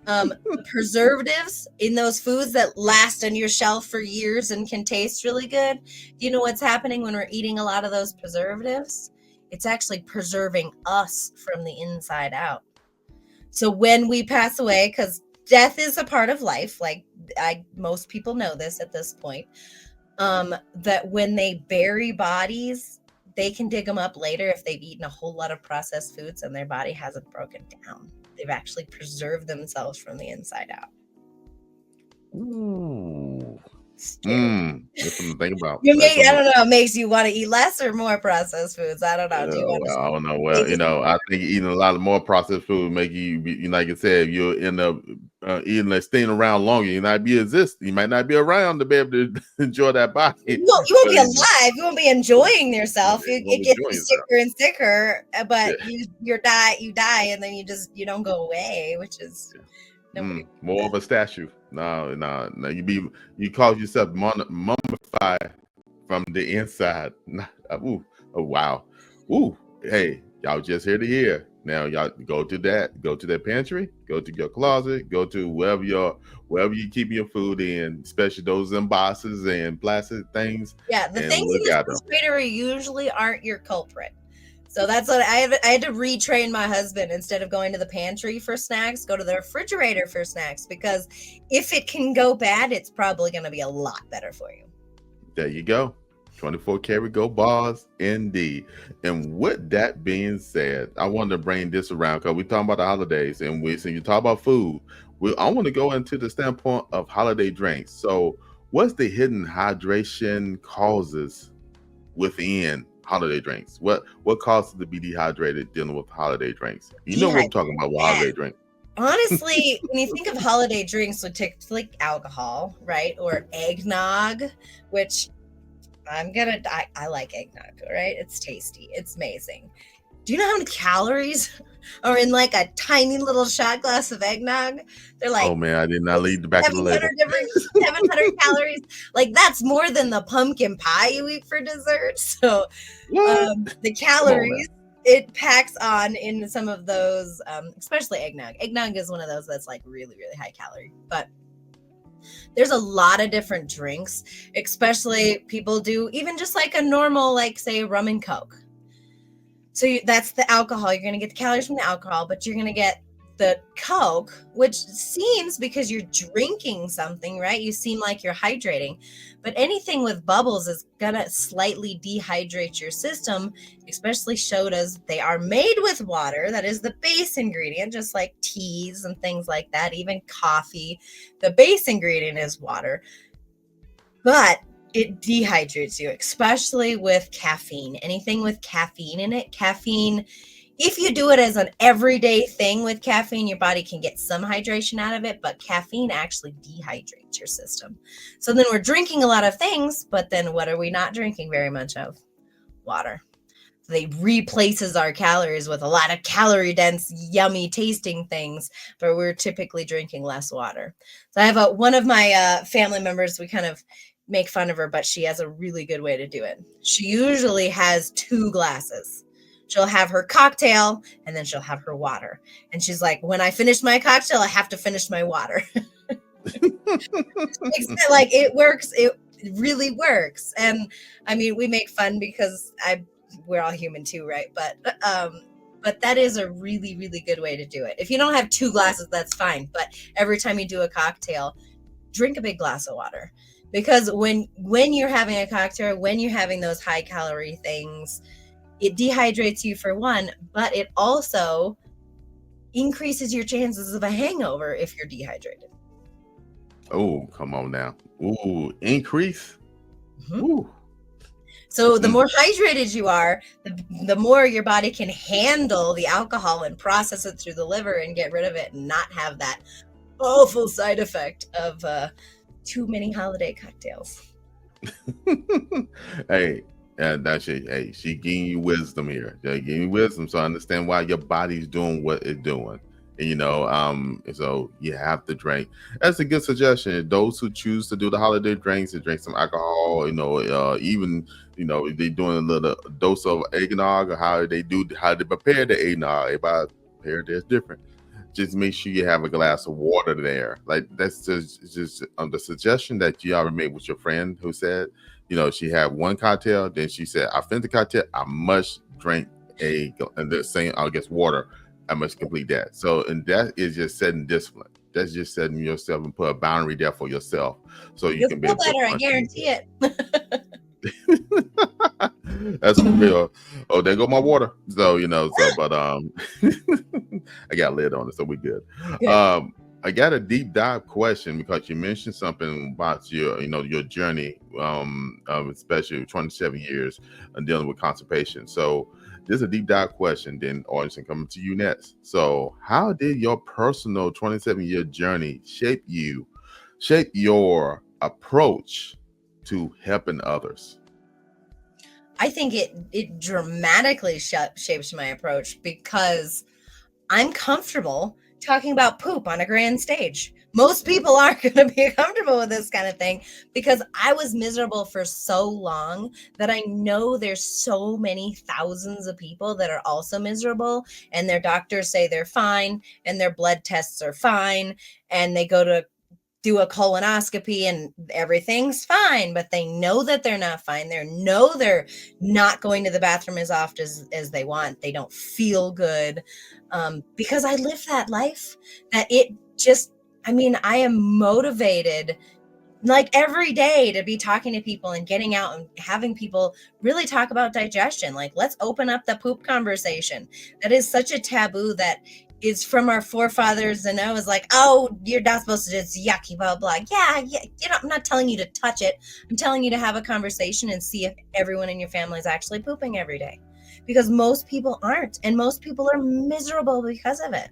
The preservatives in those foods that last on your shelf for years and can taste really good. Do you know what's happening when we're eating a lot of those preservatives? It's actually preserving us from the inside out. So when we pass away, because death is a part of life, like most people know this at this point, that when they bury bodies, they can dig them up later if they've eaten a whole lot of processed foods and their body hasn't broken down. They've actually preserved themselves from the inside out. Ooh. That's something to think about. You That's make, I something. don't know, it makes you want to eat less or more processed foods. I don't know. Do you want Well, to I don't know. Well, make it I think eating a lot of more processed food make like I said, you'll end up eating like staying around longer. You might not be around to be able to enjoy that body. you won't But be alive. You won't be enjoying yourself. you won't It be gets enjoying you yourself. sicker and sicker, Yeah. but you die, and then you don't go away, which is nobody. More of a statue. No. You call yourself mummified from the inside. Ooh, oh wow. Ooh, hey, y'all just here to hear. Now y'all go to that pantry, go to your closet, go to wherever you keep your food in, especially those in boxes and plastic things. Yeah, the And things in look the at them. refrigerator usually aren't your culprit. So that's what I had to retrain my husband. Instead of going to the pantry for snacks, go to the refrigerator for snacks, because if it can go bad, it's probably going to be a lot better for you. There you go. 24 karat gold bars indeed. And with that being said, I wanted to bring this around because we're talking about the holidays, and so you talk about food. I want to go into the standpoint of holiday drinks. So what's the hidden hydration causes within holiday drinks? What causes to be dehydrated dealing with holiday drinks? You know what I'm talking about with holiday drinks. Honestly, when you think of holiday drinks, would take like alcohol, right? Or eggnog, which I like eggnog, right? It's tasty. It's amazing. Do you know how many calories are in like a tiny little shot glass of eggnog? They're like, oh man, I did not leave the back of the label. 700 calories. Like that's more than the pumpkin pie you eat for dessert. So the calories it packs on in some of those, especially eggnog. Eggnog is one of those that's like really, really high calorie, but there's a lot of different drinks, especially people do even just like a normal, like say rum and Coke. So that's the alcohol. You're going to get the calories from the alcohol, but you're going to get the Coke, which seems, because you're drinking something, right? You seem like you're hydrating, but anything with bubbles is going to slightly dehydrate your system, especially sodas. They are made with water. That is the base ingredient, just like teas and things like that. Even coffee, the base ingredient is water, but it dehydrates you, especially with caffeine. Anything with caffeine in it. Caffeine, if you do it as an everyday thing with caffeine, your body can get some hydration out of it, but caffeine actually dehydrates your system. So then we're drinking a lot of things, but then what are we not drinking very much of? Water. They replaces our calories with a lot of calorie dense, yummy tasting things, but we're typically drinking less water. So I have one of my family members, we kind of make fun of her, but she has a really good way to do it. She usually has 2 glasses. She'll have her cocktail and then she'll have her water. And she's like, when I finish my cocktail, I have to finish my water. Like it works. It really works. And I mean, we make fun because we're all human too, right? But that is a really, really good way to do it. If you don't have 2 glasses, that's fine. But every time you do a cocktail, drink a big glass of water. Because when you're having a cocktail, when you're having those high calorie things, it dehydrates you for one, but it also increases your chances of a hangover if you're dehydrated. Oh, come on now. Ooh, increase. Mm-hmm. Ooh. So the more hydrated you are, the more your body can handle the alcohol and process it through the liver and get rid of it and not have that awful side effect of too many holiday cocktails. Hey, she giving you wisdom here. She giving you wisdom, so I understand why your body's doing what it's doing. And, so you have to drink. That's a good suggestion. Those who choose to do the holiday drinks and drink some alcohol, even they doing a little dose of eggnog, or how they prepare the eggnog. Everybody prepare this different. Just make sure you have a glass of water there. Like that's just the suggestion that you already made with your friend who said, she had one cocktail, then she said, I finished the cocktail, I must drink water. I must complete that. So, and that is just setting discipline. That's just setting yourself and put a boundary there for yourself. So you can be better, I guarantee it. That's real. Oh, there go my water. So, but I got a lid on it, so we good. I got a deep dive question because you mentioned something about your journey, especially 27 years dealing with constipation. So this is a deep dive question. Then, audience, and coming to you next. So, how did your personal 27-year journey shape your approach to helping others? I think it dramatically shapes my approach because I'm comfortable talking about poop on a grand stage. Most people aren't going to be comfortable with this kind of thing because I was miserable for so long that I know there's so many thousands of people that are also miserable, and their doctors say they're fine and their blood tests are fine, and they go to do a colonoscopy and everything's fine, but they know that they're not fine. They know they're not going to the bathroom as often as they want. They don't feel good because I live that life that it just, I mean, I am motivated like every day to be talking to people and getting out and having people really talk about digestion. Like, let's open up the poop conversation. That is such a taboo that is from our forefathers. And I was like, oh, you're not supposed to do it's yucky, blah, blah. Yeah. I'm not telling you to touch it. I'm telling you to have a conversation and see if everyone in your family is actually pooping every day, because most people aren't. And most people are miserable because of it.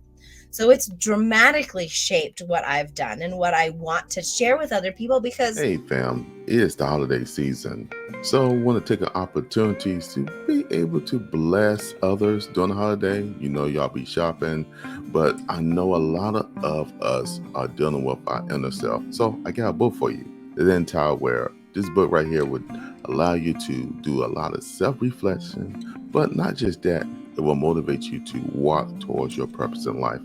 So it's dramatically shaped what I've done and what I want to share with other people because Hey fam, it's the holiday season. So I want to take an opportunity to be able to bless others during the holiday. Y'all be shopping, but I know a lot of us are dealing with our inner self. So I got a book for you, The Entire Wear. This book right here would allow you to do a lot of self-reflection, but not just that, it will motivate you to walk towards your purpose in life.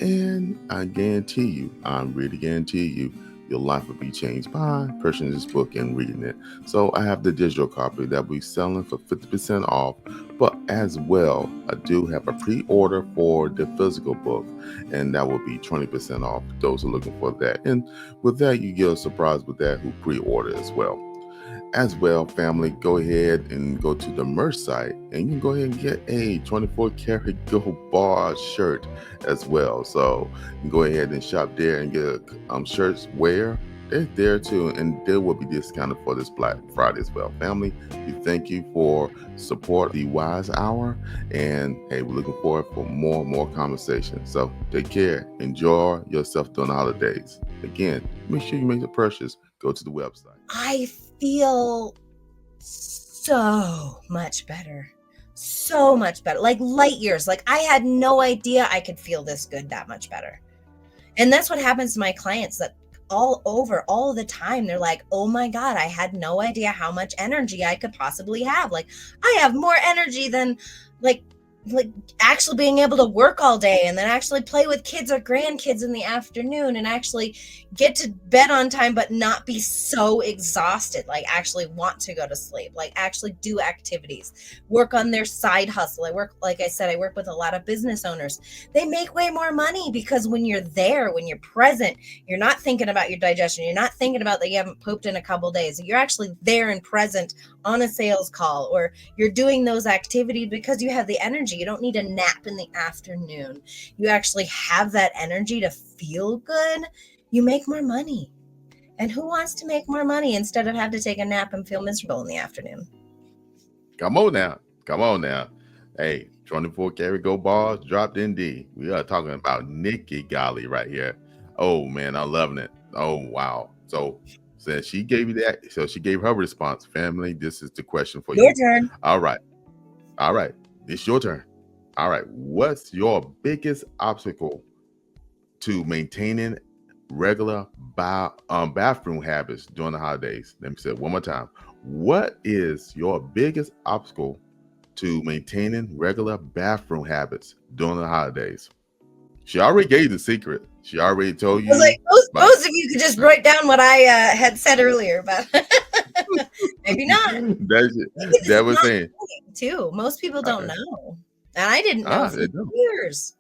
And I really guarantee you, your life will be changed by purchasing this book and reading it. So I have the digital copy that we're selling for 50% off, but as well, I do have a pre-order for the physical book, and that will be 20% off for those who are looking for that. And with that, you get a surprise with that who pre-order as well. As well, family, go ahead and go to the merch site and you can go ahead and get a 24 karat gold bar shirt as well. So you can go ahead and shop there and get shirts where they're there too, and they will be discounted for this Black Friday as well. Family, we thank you for support the Wise Hour, and hey, we're looking forward for more conversations. So take care, enjoy yourself during the holidays. Again, make sure you make the purchase. Go to the website. I feel so much better, like light years. Like, I had no idea I could feel this good, that much better. And that's what happens to my clients, that all the time, they're like, oh my God, I had no idea how much energy I could possibly have. Like, I have more energy than like actually being able to work all day and then actually play with kids or grandkids in the afternoon and actually get to bed on time, but not be so exhausted, like actually want to go to sleep, like actually do activities, work on their side hustle. Like I said, I work with a lot of business owners. They make way more money because when you're there, when you're present, you're not thinking about your digestion. You're not thinking about that you haven't pooped in a couple days. You're actually there and present on a sales call, or you're doing those activities because you have the energy. You don't need a nap in the afternoon. You actually have that energy to feel good. You make more money. And who wants to make more money instead of have to take a nap and feel miserable in the afternoon? Come on now. Hey, 24 karat gold bars dropped in D. We are talking about Nikki Golly right here. Oh man, I'm loving it. Oh wow. So since she gave you that, so she gave her response. Family, this is the question for you. Your turn. All right. It's your turn. All right. What's your biggest obstacle to maintaining regular bathroom habits during the holidays? Let me say it one more time. What is your biggest obstacle to maintaining regular bathroom habits during the holidays? She already gave the secret. She already told you. I was like, most of you could just write down what I had said earlier, but maybe not. That was saying too. Most people don't know, and I didn't know for years.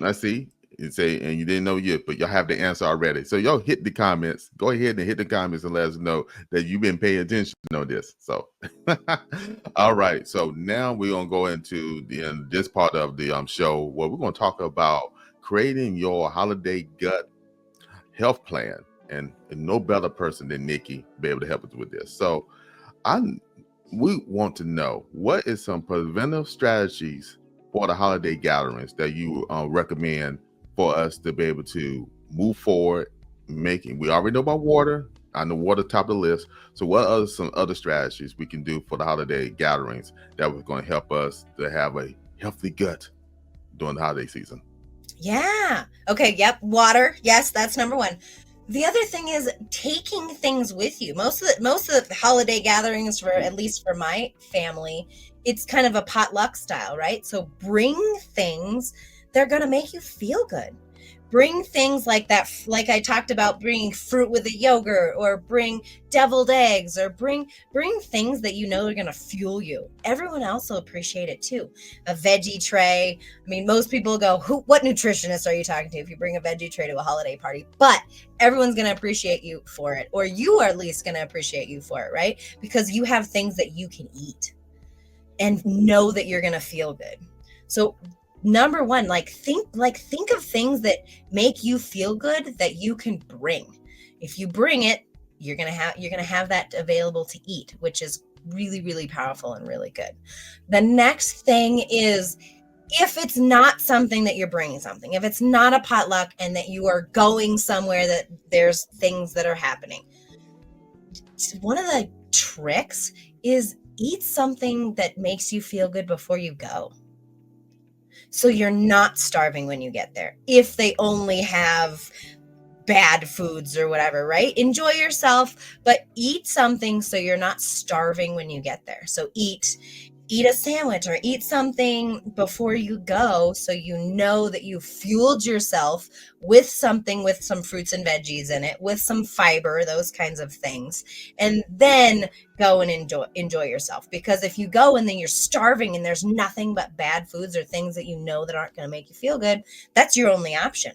I see. You say, and you didn't know yet, but y'all have the answer already. So y'all hit the comments. Go ahead and hit the comments and let us know that you've been paying attention to this. So, all right. So now we're gonna go into this part of the show where we're gonna talk about creating your holiday gut health plan, and no better person than Nikki be able to help us with this. So we want to know, what is some preventive strategies for the holiday gatherings that you recommend for us to be able to move forward making? We already know about water. I know water top of the list. So what are some other strategies we can do for the holiday gatherings that was going to help us to have a healthy gut during the holiday season? Yeah. Okay. Yep. Water. Yes, that's number one. The other thing is taking things with you. Most of the holiday gatherings, for at least for my family, it's kind of a potluck style, right? So bring things that are going to make you feel good. Bring things like that, like I talked about, bringing fruit with a yogurt, or bring deviled eggs, or bring things that you know are going to fuel you. Everyone else will appreciate it too. A veggie tray. I mean, most people go, what nutritionist are you talking to if you bring a veggie tray to a holiday party? But everyone's going to appreciate you for it, or you are at least going to appreciate you for it, right? Because you have things that you can eat and know that you're going to feel good. So number one, think of things that make you feel good that you can bring. If you bring it, you're gonna have that available to eat, which is really, really powerful and really good. The next thing is, if it's not something that you're bringing something, if it's not a potluck and that you are going somewhere that there's things that are happening, one of the tricks is eat something that makes you feel good before you go. So you're not starving when you get there. If they only have bad foods or whatever, right? Enjoy yourself, but eat something so you're not starving when you get there. So eat a sandwich or eat something before you go, so you know that you fueled yourself with something with some fruits and veggies in it, with some fiber, those kinds of things, and then go and enjoy yourself. Because if you go and then you're starving and there's nothing but bad foods or things that you know that aren't going to make you feel good, that's your only option.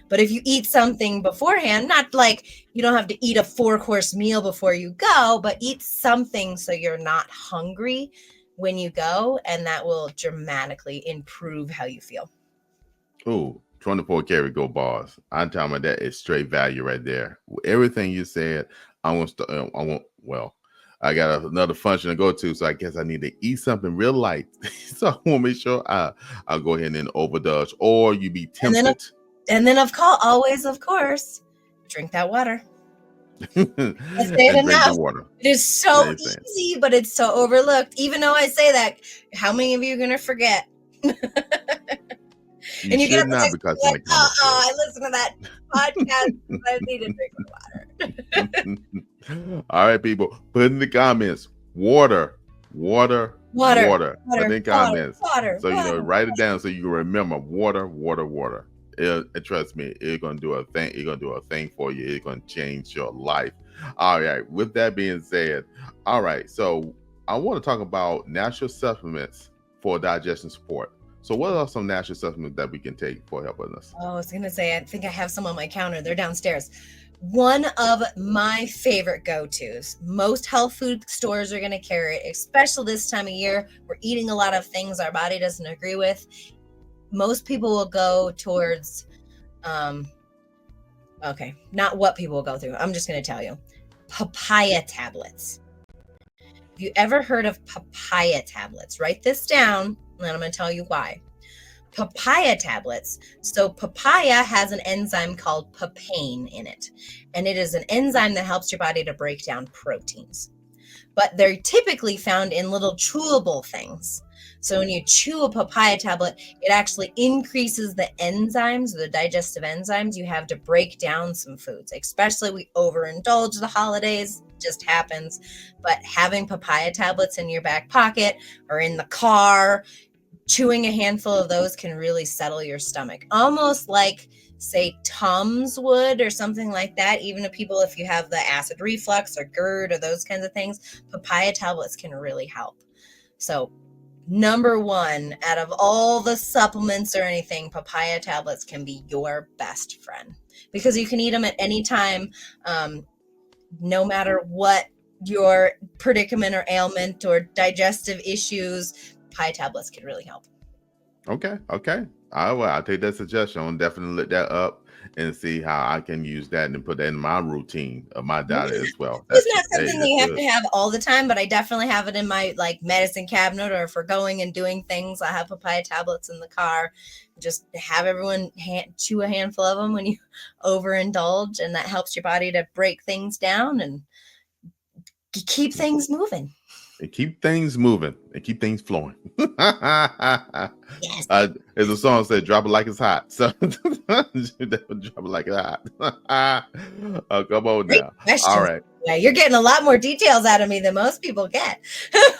But if you eat something beforehand, not like you don't have to eat a 4-course meal before you go, but eat something so you're not hungry when you go, and that will dramatically improve how you feel. Ooh, 24 karat gold bars. I'm talking about, that is straight value right there. Everything you said, I got another function to go to, so I guess I need to eat something real light. So I want to make sure I'll go ahead and overdose, or you be tempted. And then of course, drink that water. And drink the water. It is so easy, but it's so overlooked. Even though I say that, how many of you are going to forget? You should not, because like, I listened to that podcast. I need to drink water. All right, people, put in the comments, water. Put in comments. So, write it down so you can remember water. Trust me, it's gonna do a thing. It's gonna do a thing for you. It's gonna change your life. All right. With that being said, all right. So I want to talk about natural supplements for digestion support. So what are some natural supplements that we can take for helping us? Oh, I was gonna say, I think I have some on my counter. They're downstairs. One of my favorite go-tos. Most health food stores are gonna carry it, especially this time of year. We're eating a lot of things our body doesn't agree with. Most people will go towards, not what people will go through. I'm just going to tell you. Papaya tablets. Have you ever heard of papaya tablets? Write this down, and I'm going to tell you why. Papaya tablets. So papaya has an enzyme called papain in it, and it is an enzyme that helps your body to break down proteins. But they're typically found in little chewable things. So when you chew a papaya tablet, it actually increases the enzymes, the digestive enzymes you have to break down some foods. Especially we overindulge the holidays, just happens. But having papaya tablets in your back pocket or in the car, chewing a handful of those can really settle your stomach. Almost like, say, Tums would or something like that. Even if you have the acid reflux or GERD or those kinds of things, papaya tablets can really help. So number one, out of all the supplements or anything, papaya tablets can be your best friend, because you can eat them at any time, no matter what your predicament or ailment or digestive issues. Papaya tablets can really help. Okay. I'll take that suggestion. I'll definitely look that up and see how I can use that and put that in my routine of my diet as well. It's That's not hey, something that that's you have good. to have all the time, but I definitely have it in my like medicine cabinet, or if we're going and doing things, I have papaya tablets in the car. Just have everyone chew a handful of them when you overindulge, and that helps your body to break things down and keep things moving. And keep things moving and keep things flowing. Yes. As the song said, drop it like it's hot. So drop it like it's hot. Come on Great now. All questions. right. Yeah, you're getting a lot more details out of me than most people get.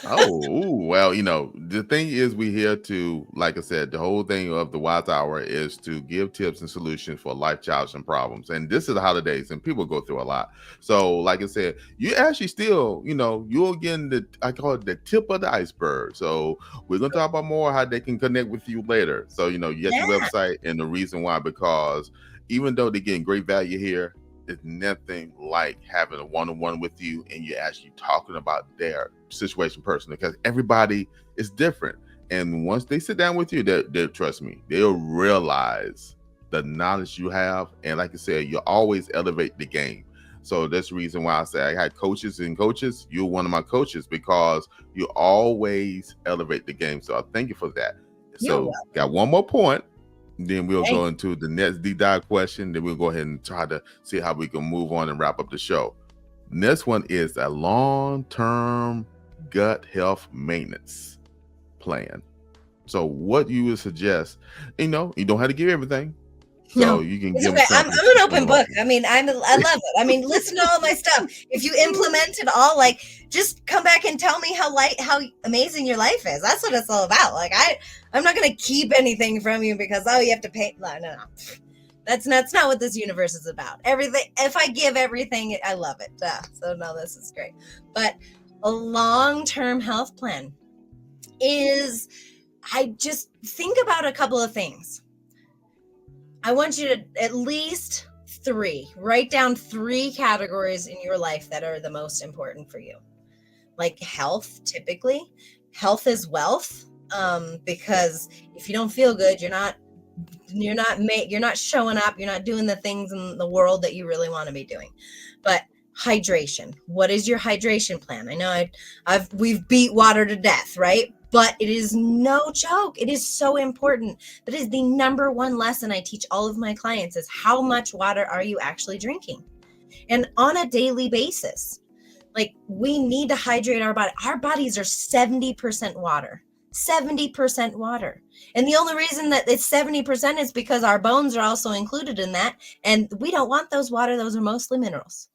Well, the thing is, we here to, like I said, the whole thing of the Wise Hour is to give tips and solutions for life challenges and problems. And this is the holidays, and people go through a lot. So, like I said, you actually still, you're getting I call it the tip of the iceberg. So, we're gonna talk about more how they can connect with you later. So, you get your Yeah. website, and the reason why, because even though they're getting great value here, it's nothing like having a one-on-one with you and you're actually talking about their situation personally, because everybody is different. And once they sit down with you, they'll trust me, they'll realize the knowledge you have. And like I said, you always elevate the game. So that's the reason why I say I had coaches and coaches. You're one of my coaches because you always elevate the game. So I thank you for that. So got one more point. Then we'll go into the next deep dive question. Then we'll go ahead and try to see how we can move on and wrap up the show. Next one is a long-term gut health maintenance plan. So what you would suggest, you don't have to give everything. So No, you can it's give okay. them I'm an open book. I mean, I love it. I mean, listen to all my stuff. If you implement it all, like, just come back and tell me how amazing your life is. That's what it's all about. Like, I'm not going to keep anything from you because, you have to pay. No. That's not what this universe is about. Everything. If I give everything, I love it. So no, this is great. But a long-term health plan is, I just think about a couple of things. I want you to at least write down 3 categories in your life that are the most important for you. Like health, typically. Health is wealth. Because if you don't feel good, you're not showing up, you're not doing the things in the world that you really want to be doing. But hydration. What is your hydration plan? I know we've beat water to death, right? But it is no joke. It is so important. That is the number one lesson I teach all of my clients, is how much water are you actually drinking? And on a daily basis. Like, we need to hydrate our body. Our bodies are 70% water. 70% water. And the only reason that it's 70% is because our bones are also included in that. And we don't want those water. Those are mostly minerals.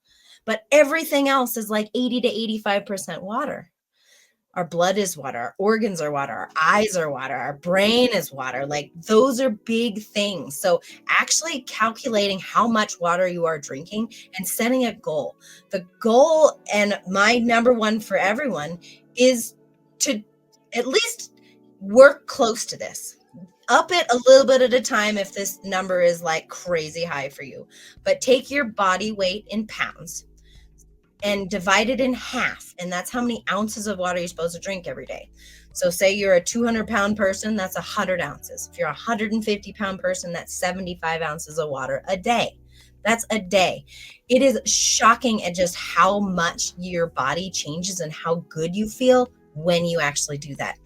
But everything else is like 80 to 85% water. Our blood is water, our organs are water, our eyes are water, our brain is water. Like, those are big things. So actually calculating how much water you are drinking and setting a goal. The goal, and my number one for everyone, is to at least work close to this. Up it a little bit at a time if this number is like crazy high for you. But take your body weight in pounds and divide it in half. And that's how many ounces of water you're supposed to drink every day. So say you're a 200-pound person, that's 100 ounces. If you're a 150-pound person, that's 75 ounces of water a day. That's a day. It is shocking at just how much your body changes and how good you feel when you actually do that.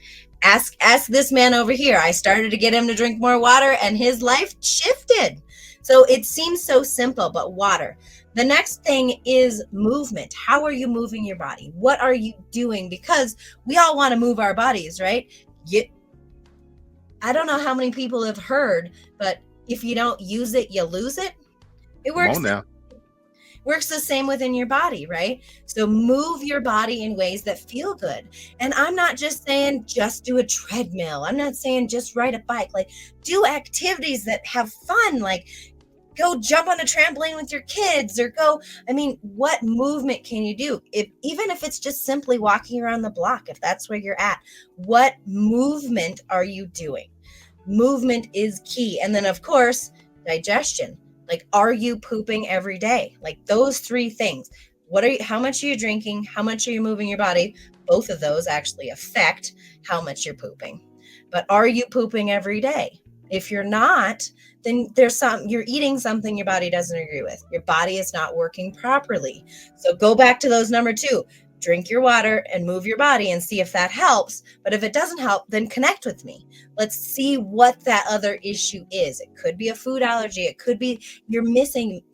Ask this man over here. I started to get him to drink more water and his life shifted. So it seems so simple, but water. The next thing is movement. How are you moving your body? What are you doing? Because we all want to move our bodies, right? I don't know how many people have heard, but if you don't use it, you lose it. It works. Come on now. Works the same within your body, right? So move your body in ways that feel good. And I'm not just saying just do a treadmill. I'm not saying just ride a bike. Like, do activities that have fun, like go jump on a trampoline with your kids, or what movement can you do? Even if it's just simply walking around the block, if that's where you're at, what movement are you doing? Movement is key. And then, of course, digestion. Like, are you pooping every day? Like, those 3 things. How much are you drinking? How much are you moving your body? Both of those actually affect how much you're pooping. But are you pooping every day? If you're not, then you're eating something your body doesn't agree with. Your body is not working properly. So go back to those number 2. Drink your water and move your body and see if that helps. But if it doesn't help, then connect with me. Let's see what that other issue is. It could be a food allergy. It could be it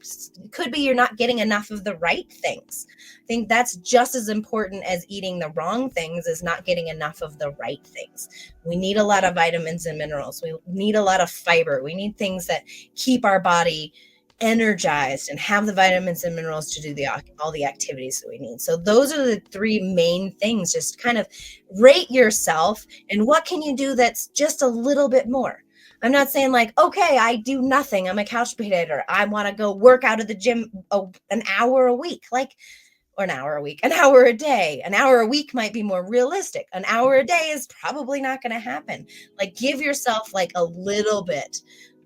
could be you're not getting enough of the right things. I think that's just as important as eating the wrong things, is not getting enough of the right things. We need a lot of vitamins and minerals. We need a lot of fiber. We need things that keep our body energized and have the vitamins and minerals to do all the activities that we need. So those are the 3 main things. Just kind of rate yourself and what can you do that's just a little bit more. I'm not saying like, okay, I do nothing, I'm a couch potato, I want to go work out at the gym an hour a week, or an hour a week, an hour a day. An hour a week might be more realistic. An hour a day is probably not going to happen. Like, give yourself like a little bit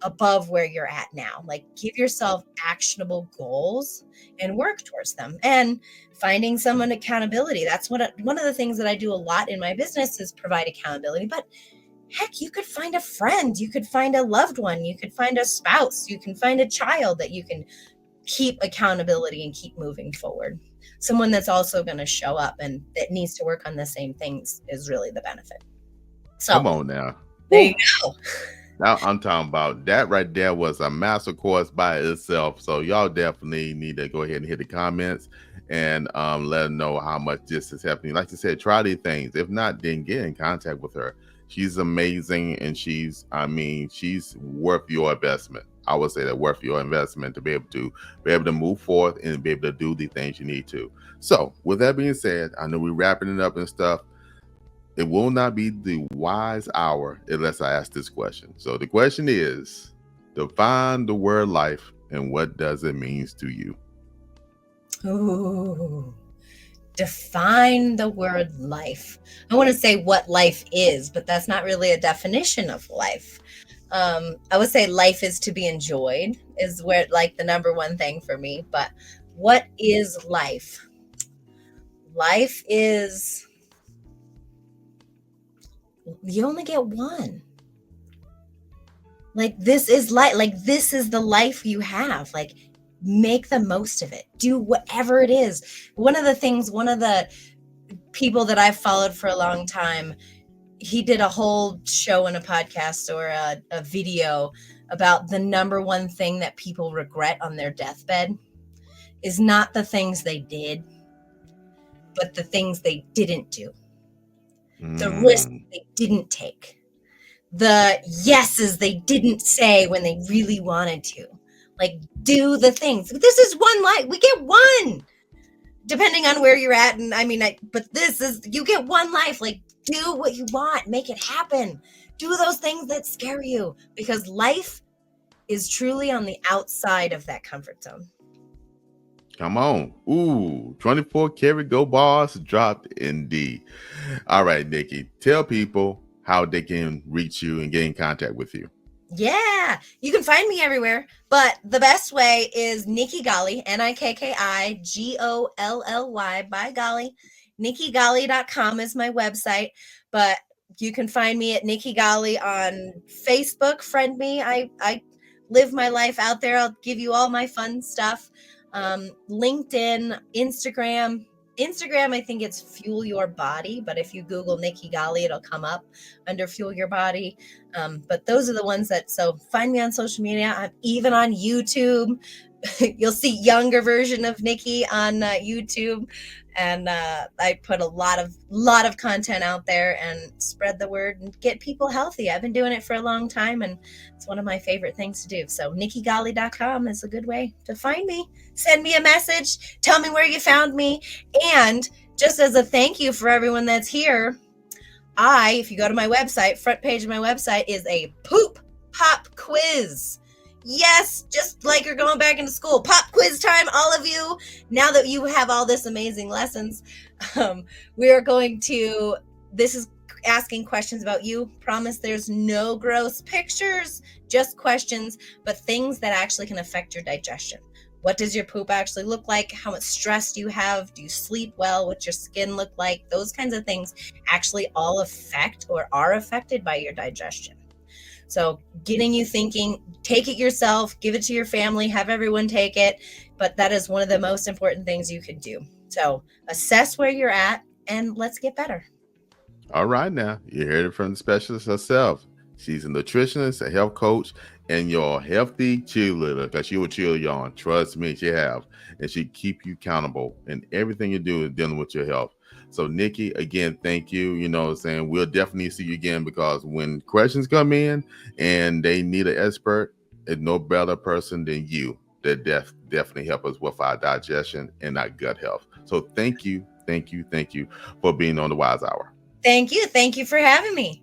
above where you're at now. Like, give yourself actionable goals and work towards them. And finding someone accountability. That's one of the things that I do a lot in my business is provide accountability. But heck, you could find a friend, you could find a loved one, you could find a spouse, you can find a child that you can keep accountability and keep moving forward. Someone that's also going to show up and that needs to work on the same things is really the benefit. So come on now. There you go. Now I'm talking about that right there was a master course by itself. So y'all definitely need to go ahead and hit the comments and let them know how much this is happening. Like I said, try these things. If not, then get in contact with her. She's amazing, and she's worth your investment. I would say that worth your investment to be able to move forth and be able to do the things you need to. So with that being said, I know we're wrapping it up and stuff. It will not be the wise hour unless I ask this question. So the question is, define the word life and what does it mean to you? Ooh, define the word life. I want to say what life is, but that's not really a definition of life. I would say life is to be enjoyed is where like the number one thing for me. But what is life? Life is, you only get one. Like, this is life. Like, this is the life you have. Like, make the most of it. Do whatever it is. One of the people that I've followed for a long time, he did a whole show and a podcast or a video about the number one thing that people regret on their deathbed is not the things they did, but the things they didn't do. The risks they didn't take. The yeses they didn't say when they really wanted to. Like, do the things. This is one life. We get one, depending on where you're at. And but you get one life. Like, do what you want. Make it happen. Do those things that scare you, because life is truly on the outside of that comfort zone. Come on. Ooh, 24 karat go bars dropped indeed. All right, Nikki, tell people how they can reach you and get in contact with you. Yeah, you can find me everywhere, but the best way is Nikki Golly, NIKKIGOLLY, by golly. NikkiGolly.com is my website, but you can find me at Nikki Golly on Facebook. Friend me. I live my life out there. I'll give you all my fun stuff. LinkedIn, Instagram, I think it's Fuel Your Body, but if you Google Nikki Golly, it'll come up under Fuel Your Body. But those are the ones so find me on social media. I'm even on YouTube. You'll see younger version of Nikki on YouTube. And I put a lot of content out there and spread the word and get people healthy. I've been doing it for a long time, and it's one of my favorite things to do. So NikkiGolly.com is a good way to find me. Send me a message. Tell me where you found me. And just as a thank you for everyone that's here, if you go to my website, front page of my website is a poop pop quiz. Yes, just like you're going back into school. Pop quiz time, all of you. Now that you have all this amazing lessons, this is asking questions about you. Promise there's no gross pictures, just questions, but things that actually can affect your digestion. What does your poop actually look like? How much stress do you have? Do you sleep well? What's your skin look like? Those kinds of things actually all affect or are affected by your digestion. So getting you thinking, take it yourself, give it to your family, have everyone take it. But that is one of the most important things you can do. So assess where you're at and let's get better. All right, now you heard it from the specialist herself. She's a nutritionist, a health coach, and your healthy cheerleader, because she will cheer you on. Trust me, she have. And she keep you accountable in everything you do is dealing with your health. So Nikki, again, thank you. You know what I'm saying? We'll definitely see you again, because when questions come in and they need an expert, it's no better person than you that definitely help us with our digestion and our gut health. So thank you, thank you, thank you for being on the Wise Hour. Thank you. Thank you for having me.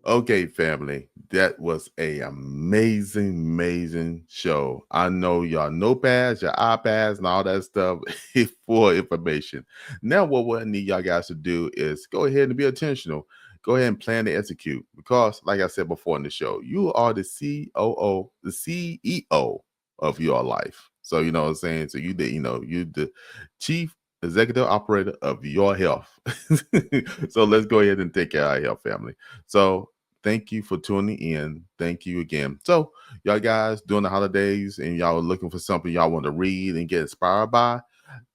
Okay, family, that was a amazing show. I know y'all notepads, your iPads, and all that stuff is full information. Now, what I need y'all guys to do is go ahead and be intentional. Go ahead and plan to execute, because, like I said before in the show, you are the COO, the CEO of your life. So you know what I'm saying. So you the chief executive operator of your health. So let's go ahead and take care of our health, family. So thank you for tuning in. Thank you again. So, y'all guys, during the holidays and y'all are looking for something y'all want to read and get inspired by,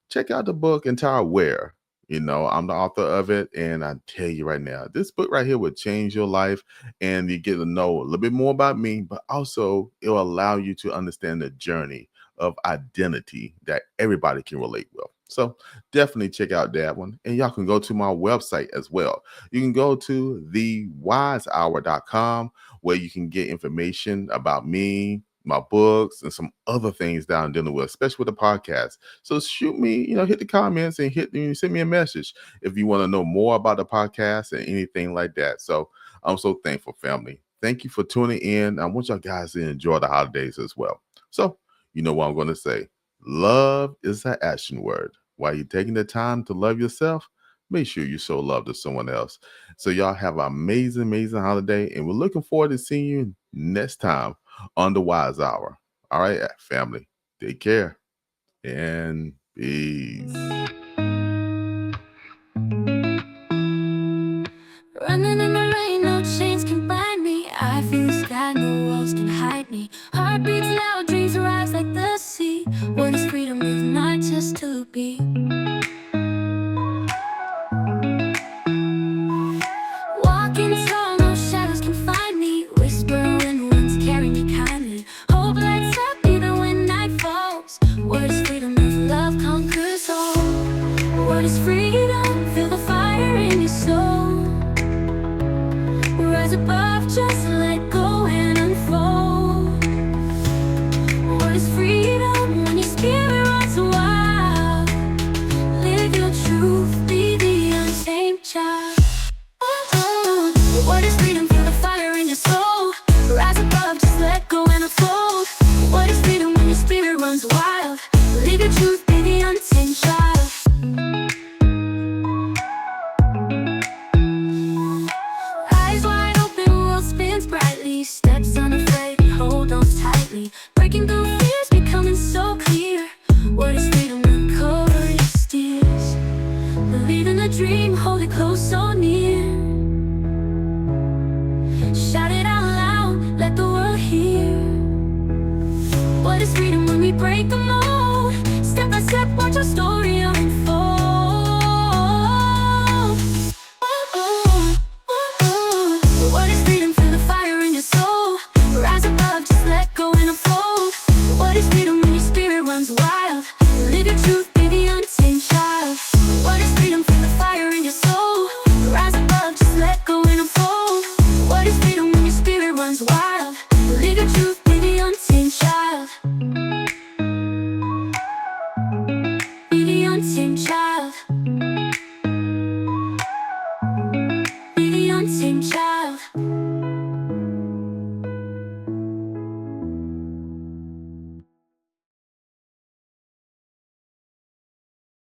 check out the book Entire Wear. You know, I'm the author of it, and I tell you right now, this book right here will change your life, and you get to know a little bit more about me, but also it will allow you to understand the journey of identity that everybody can relate with. So definitely check out that one. And y'all can go to my website as well. You can go to thewisehour.com, where you can get information about me, my books, and some other things that I'm dealing with, especially with the podcast. So shoot me, hit the comments and send me a message if you want to know more about the podcast and anything like that. So I'm so thankful, family. Thank you for tuning in. I want y'all guys to enjoy the holidays as well. So you know what I'm going to say. Love is an action word. While you're taking the time to love yourself, make sure you show love to someone else. So y'all have an amazing holiday, and we're looking forward to seeing you next time on the Wise Hour. All right, family, take care and peace.